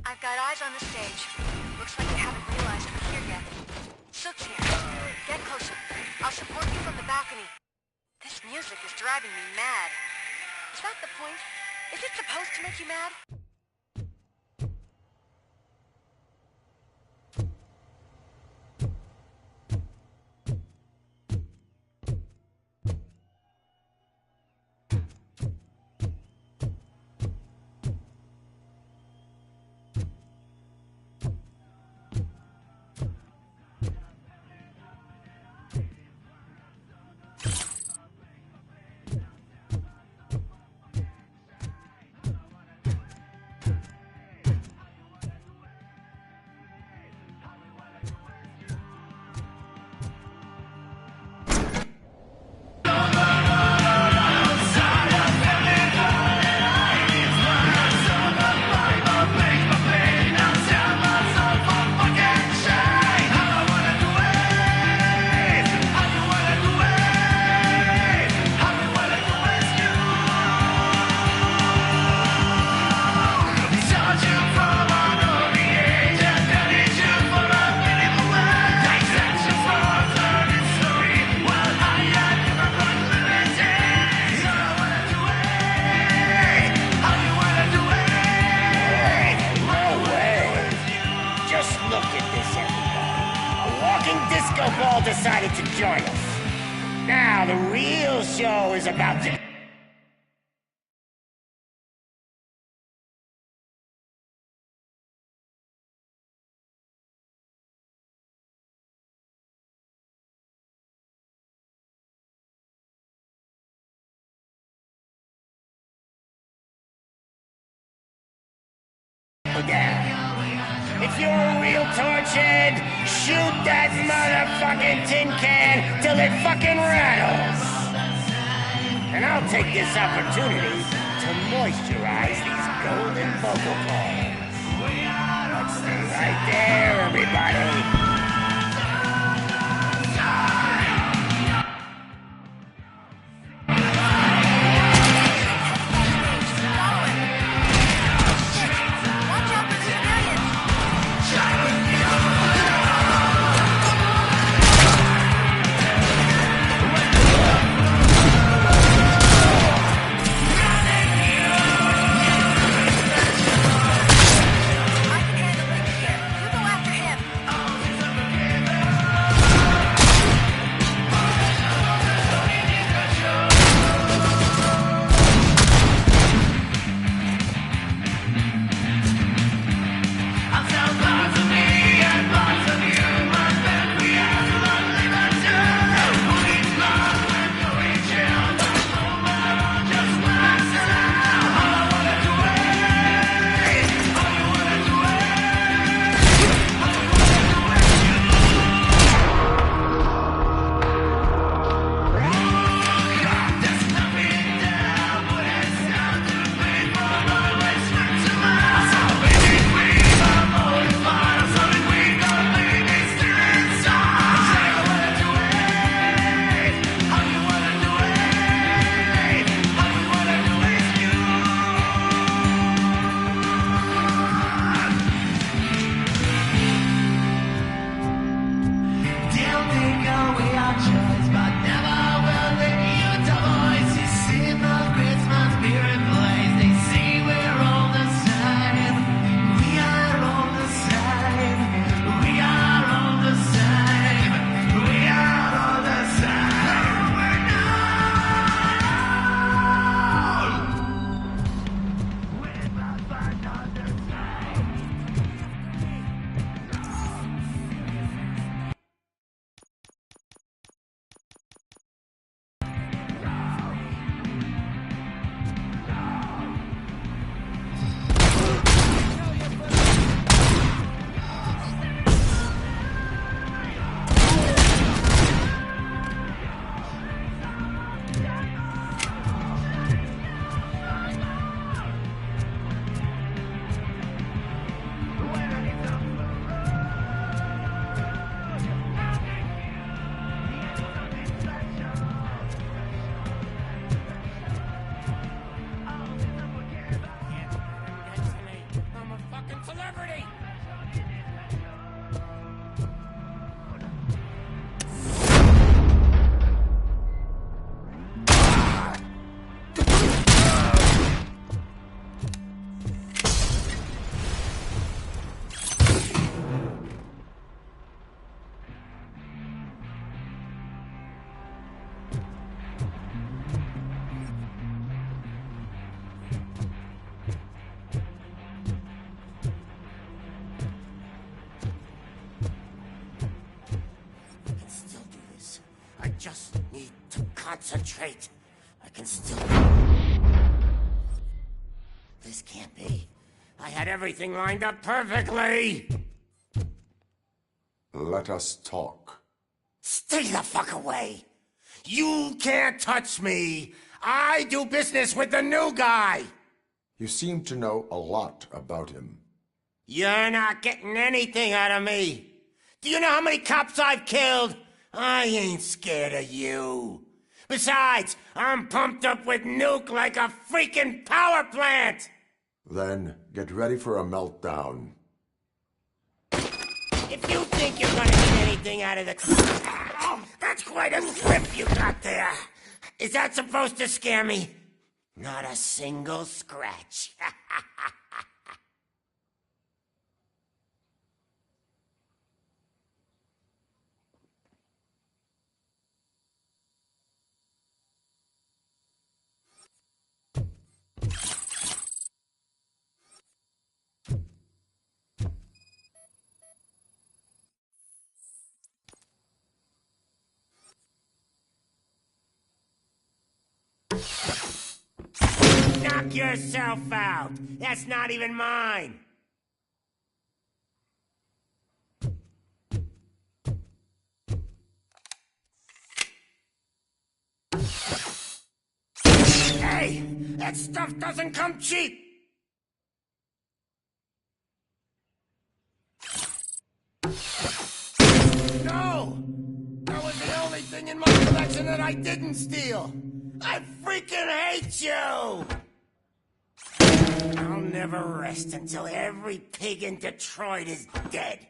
I've got eyes on the stage. Looks like you haven't realized we're here yet. Sook's here. Get closer. I'll support you from the balcony. This music is driving me mad. Is that the point? Is it supposed to make you mad? Decided to join us. Now the real show is about to... If you're a real torchhead, shoot that motherfucking tin can till it fucking rattles. And I'll take this opportunity to moisturize these golden vocal cords. Let's stay right there, everybody. I just need to concentrate. I can still... This can't be. I had everything lined up perfectly! Let us talk. Stay the fuck away! You can't touch me! I do business with the new guy! You seem to know a lot about him. You're not getting anything out of me! Do you know how many cops I've killed? I ain't scared of you. Besides, I'm pumped up with nuke like a freaking power plant! Then get ready for a meltdown. If you think you're gonna get anything out of the... Oh, that's quite a grip you got there. Is that supposed to scare me? Not a single scratch. Knock yourself out. That's not even mine. Hey, that stuff doesn't come cheap. No! That was the only thing in my collection that I didn't steal. I freaking hate you! I'll never rest until every pig in Detroit is dead.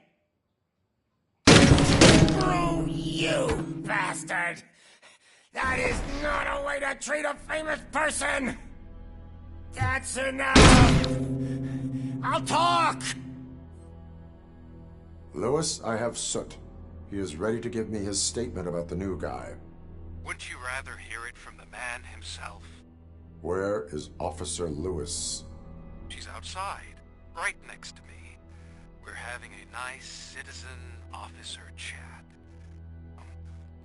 Screw you, bastard! That is not a way to treat a famous person! That's enough! I'll talk! Lewis, I have Soot. He is ready to give me his statement about the new guy. Wouldn't you rather hear it from the man himself? Where is Officer Lewis? She's outside, right next to me. We're having a nice citizen-officer chat.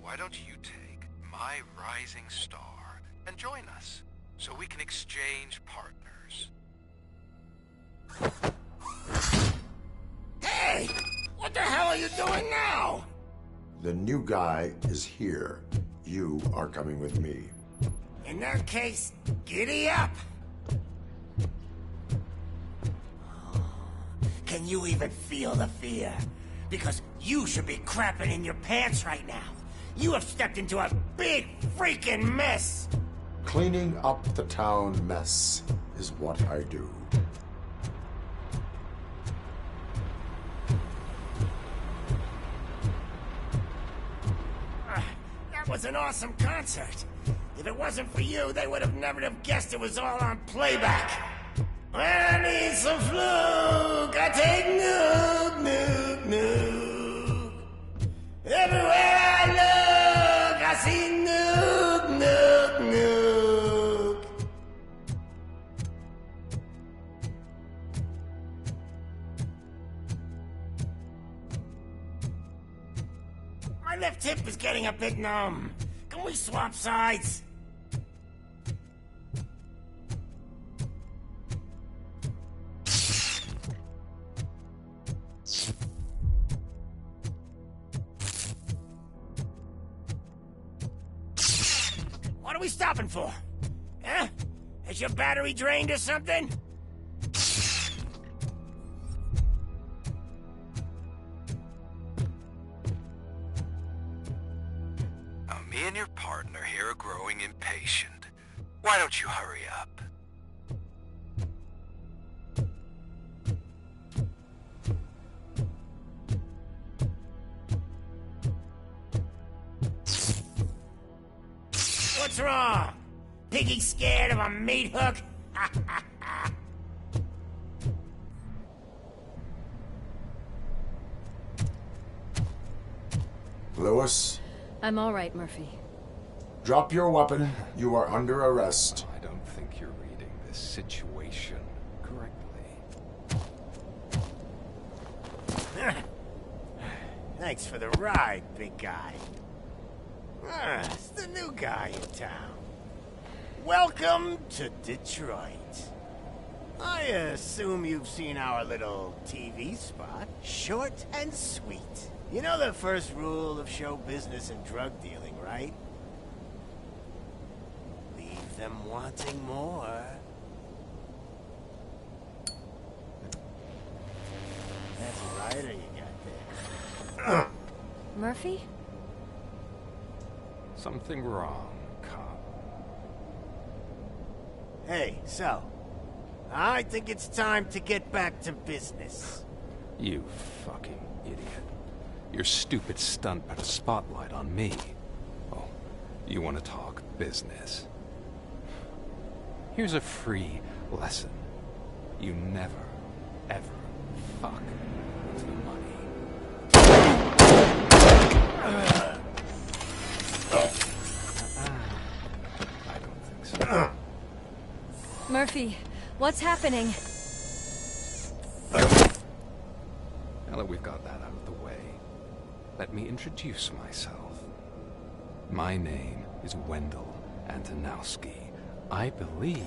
Why don't you take my rising star and join us, so we can exchange partners? Hey! What the hell are you doing now? The new guy is here. You are coming with me. In that case, giddy up! Can you even feel the fear? Because you should be crapping in your pants right now. You have stepped into a big freaking mess! Cleaning up the town mess is what I do. That was an awesome concert. If it wasn't for you, they would have never have guessed it was all on playback. When I need some fluke, I take nuke, nuke, nuke. Everywhere I look, I see nuke, nuke, nuke. My left hip is getting a bit numb. Can we swap sides? What are we stopping for? Huh? Is your battery drained or something? Me and your partner here are growing impatient. Why don't you hurry up? What's wrong? Piggy scared of a meat hook? Lewis? I'm all right, Murphy. Drop your weapon. You are under arrest. I don't think you're reading this situation correctly. Thanks for the ride, big guy. It's the new guy in town. Welcome to Detroit. I assume you've seen our little TV spot. Short and sweet. You know the first rule of show business and drug dealing, right? Leave them wanting more. That's a rider you got there. Murphy? Something wrong, cop. Hey, so, I think it's time to get back to business. You fucking idiot. Your stupid stunt put a spotlight on me. Oh, you want to talk business? Here's a free lesson. You never, ever fuck with the money. I don't think so. Murphy, what's happening? Now that we've got that out of the way, let me introduce myself. My name is Wendell Antonowski. I believe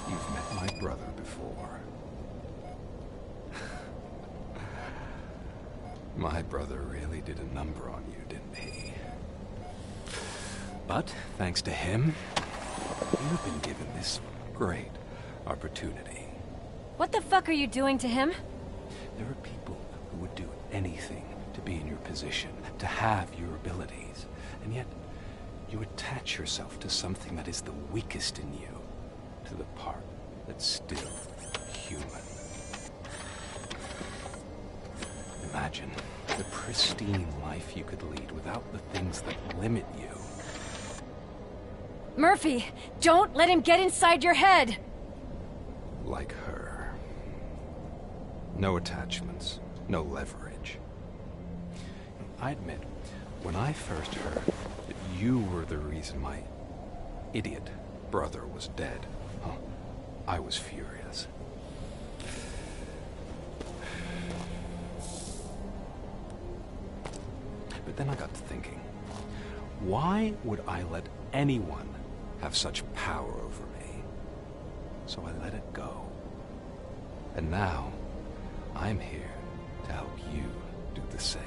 you've met my brother before. My brother really did a number on you, didn't he? But, thanks to him, you've been given this great opportunity. What the fuck are you doing to him? There are people who would do anything to be in your position, to have your abilities, and yet you attach yourself to something that is the weakest in you, to the part that's still human. Imagine the pristine life you could lead without the things that limit you. Murphy, don't let him get inside your head! Like her. No attachments, no leverage. I admit, when I first heard that you were the reason my idiot brother was dead, I was furious. But then I got to thinking, why would I let anyone have such power over me? So I let it go. And now, I'm here to help you do the same.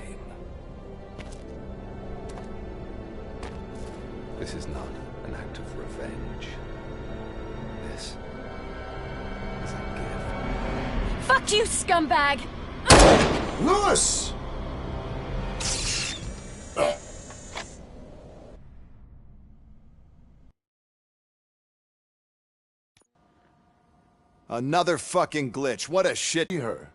This is not an act of revenge. This is a gift. Fuck you, scumbag! Lewis! Another fucking glitch. What a shit. Her.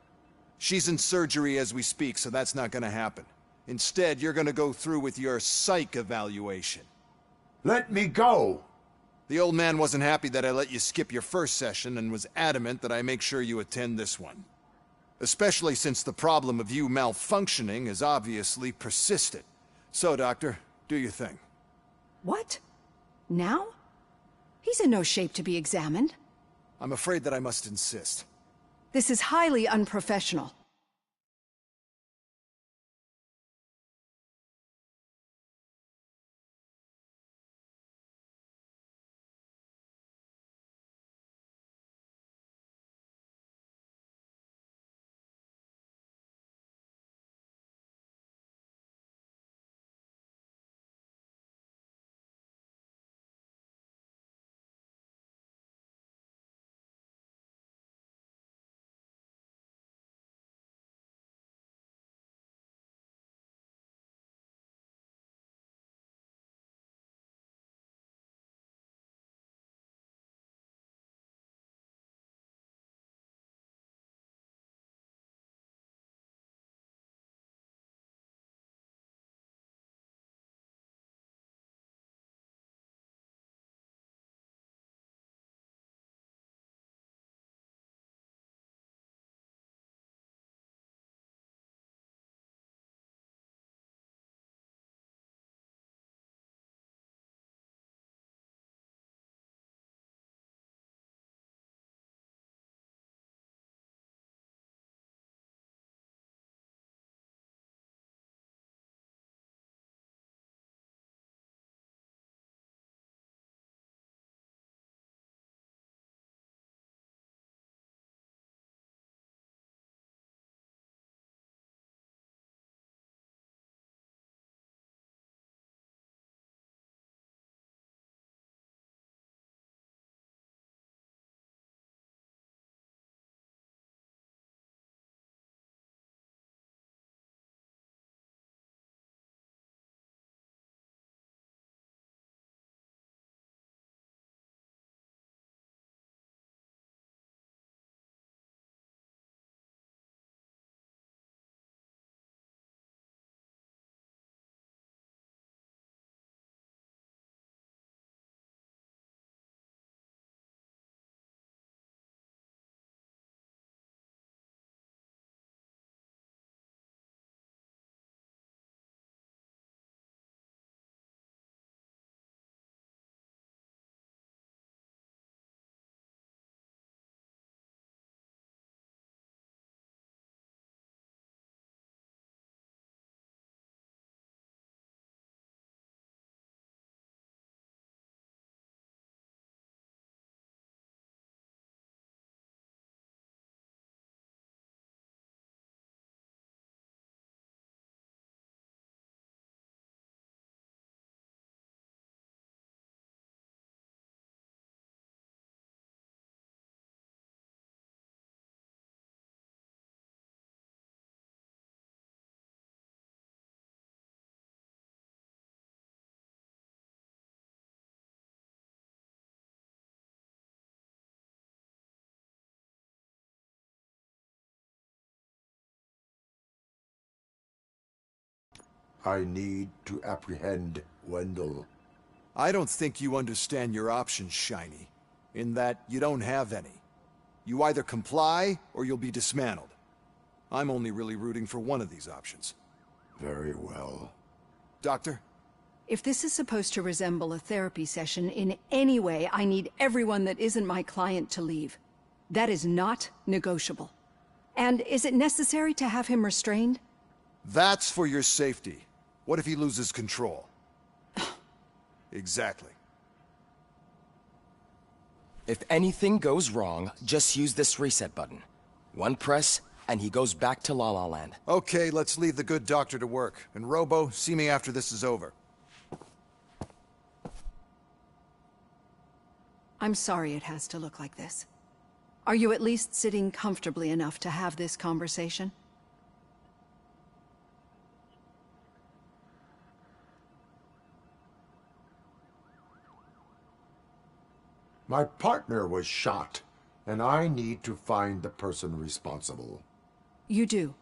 She's in surgery as we speak, so that's not gonna happen. Instead, you're gonna go through with your psych evaluation. Let me go! The old man wasn't happy that I let you skip your first session and was adamant that I make sure you attend this one. Especially since the problem of you malfunctioning has obviously persisted. So, Doctor, do your thing. What? Now? He's in no shape to be examined. I'm afraid that I must insist. This is highly unprofessional. I need to apprehend Wendell. I don't think you understand your options, Shiny. In that you don't have any. You either comply, or you'll be dismantled. I'm only really rooting for one of these options. Very well. Doctor? If this is supposed to resemble a therapy session in any way, I need everyone that isn't my client to leave. That is not negotiable. And is it necessary to have him restrained? That's for your safety. What if he loses control? Exactly. If anything goes wrong, just use this reset button. One press, and he goes back to La La Land. Okay, let's leave the good doctor to work. And Robo, see me after this is over. I'm sorry it has to look like this. Are you at least sitting comfortably enough to have this conversation? My partner was shot, and I need to find the person responsible. You do.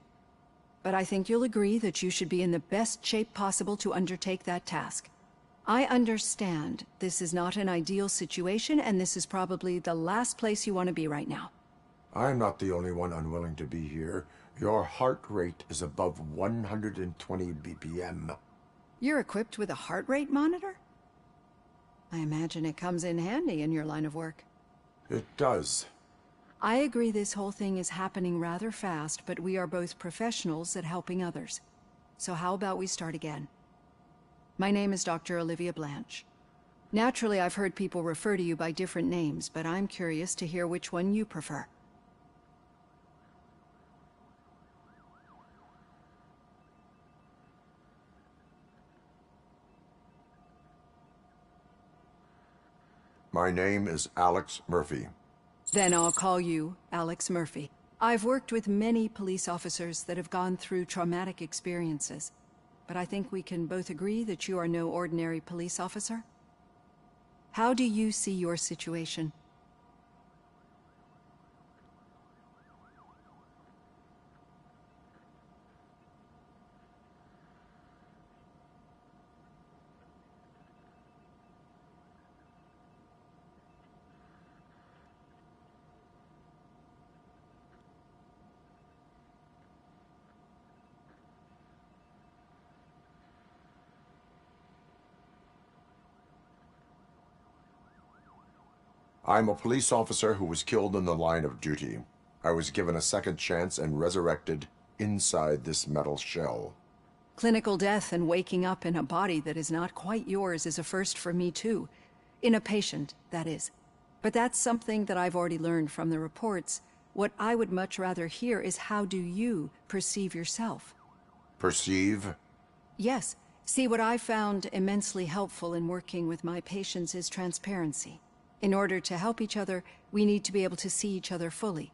But I think you'll agree that you should be in the best shape possible to undertake that task. I understand this is not an ideal situation, and this is probably the last place you want to be right now. I'm not the only one unwilling to be here. Your heart rate is above 120 BPM. You're equipped with a heart rate monitor? I imagine it comes in handy in your line of work. It does. I agree this whole thing is happening rather fast, but we are both professionals at helping others. So how about we start again? My name is Dr. Olivia Blanche. Naturally, I've heard people refer to you by different names, but I'm curious to hear which one you prefer. My name is Alex Murphy. Then I'll call you Alex Murphy. I've worked with many police officers that have gone through traumatic experiences, but I think we can both agree that you are no ordinary police officer. How do you see your situation? I'm a police officer who was killed in the line of duty. I was given a second chance and resurrected inside this metal shell. Clinical death and waking up in a body that is not quite yours is a first for me too. In a patient, that is. But that's something that I've already learned from the reports. What I would much rather hear is how do you perceive yourself? Perceive? Yes. See, what I found immensely helpful in working with my patients is transparency. In order to help each other, we need to be able to see each other fully.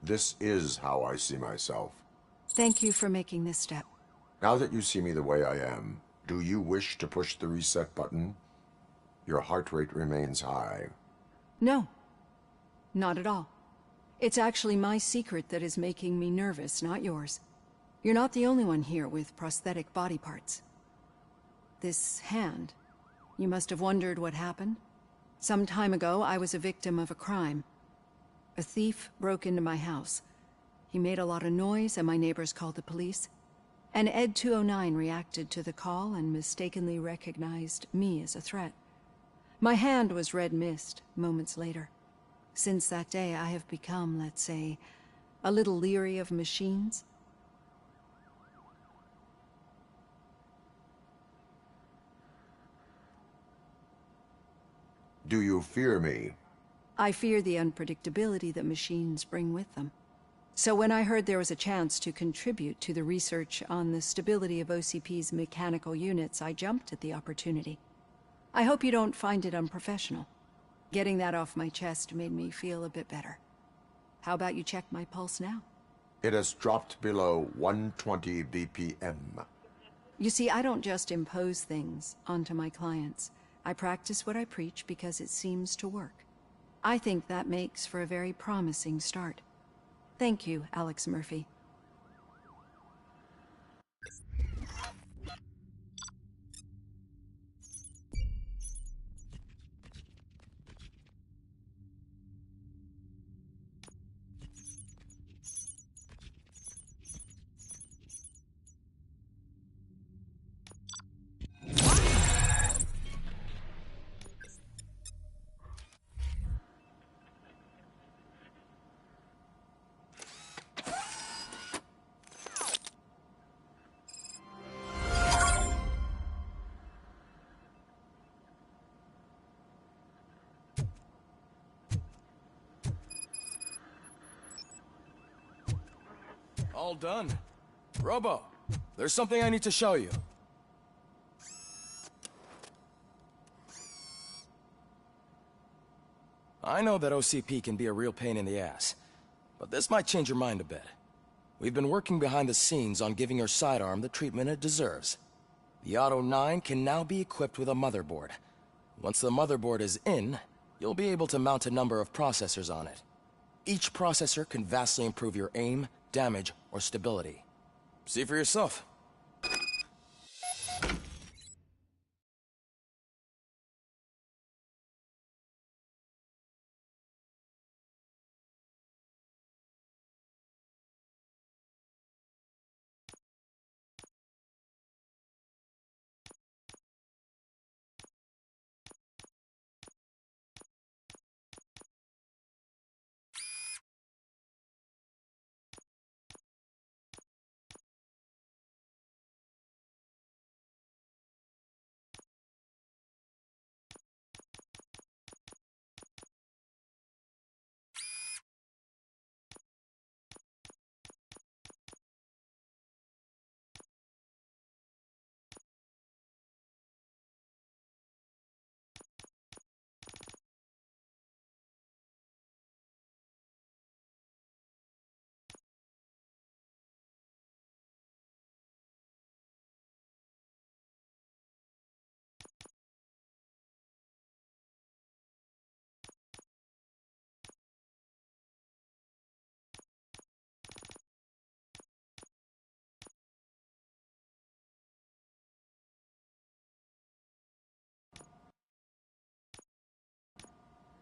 This is how I see myself. Thank you for making this step. Now that you see me the way I am, do you wish to push the reset button? Your heart rate remains high. No, not at all. It's actually my secret that is making me nervous, not yours. You're not the only one here with prosthetic body parts. This hand, you must have wondered what happened. Some time ago, I was a victim of a crime. A thief broke into my house. He made a lot of noise and my neighbors called the police. And Ed 209 reacted to the call and mistakenly recognized me as a threat. My hand was red mist moments later. Since that day, I have become, let's say, a little leery of machines. Do you fear me? I fear the unpredictability that machines bring with them. So when I heard there was a chance to contribute to the research on the stability of OCP's mechanical units, I jumped at the opportunity. I hope you don't find it unprofessional. Getting that off my chest made me feel a bit better. How about you check my pulse now? It has dropped below 120 BPM. You see, I don't just impose things onto my clients. I practice what I preach because it seems to work. I think that makes for a very promising start. Thank you, Alex Murphy. All done. Robo, there's something I need to show you. I know that OCP can be a real pain in the ass, but this might change your mind a bit. We've been working behind the scenes on giving your sidearm the treatment it deserves. The Auto 9 can now be equipped with a motherboard. Once the motherboard is in, you'll be able to mount a number of processors on it. Each processor can vastly improve your aim, damage, or stability. See for yourself.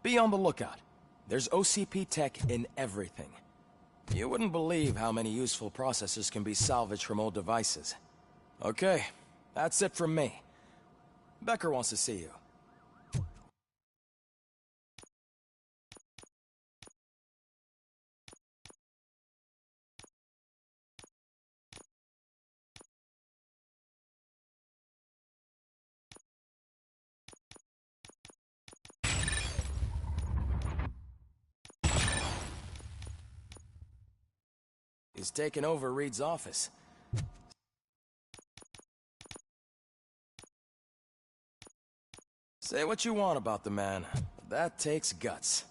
Be on the lookout. There's OCP tech in everything. You wouldn't believe how many useful processors can be salvaged from old devices. Okay, that's it from me. Becker wants to see you. He's taken over Reed's office. Say what you want about the man, but that takes guts.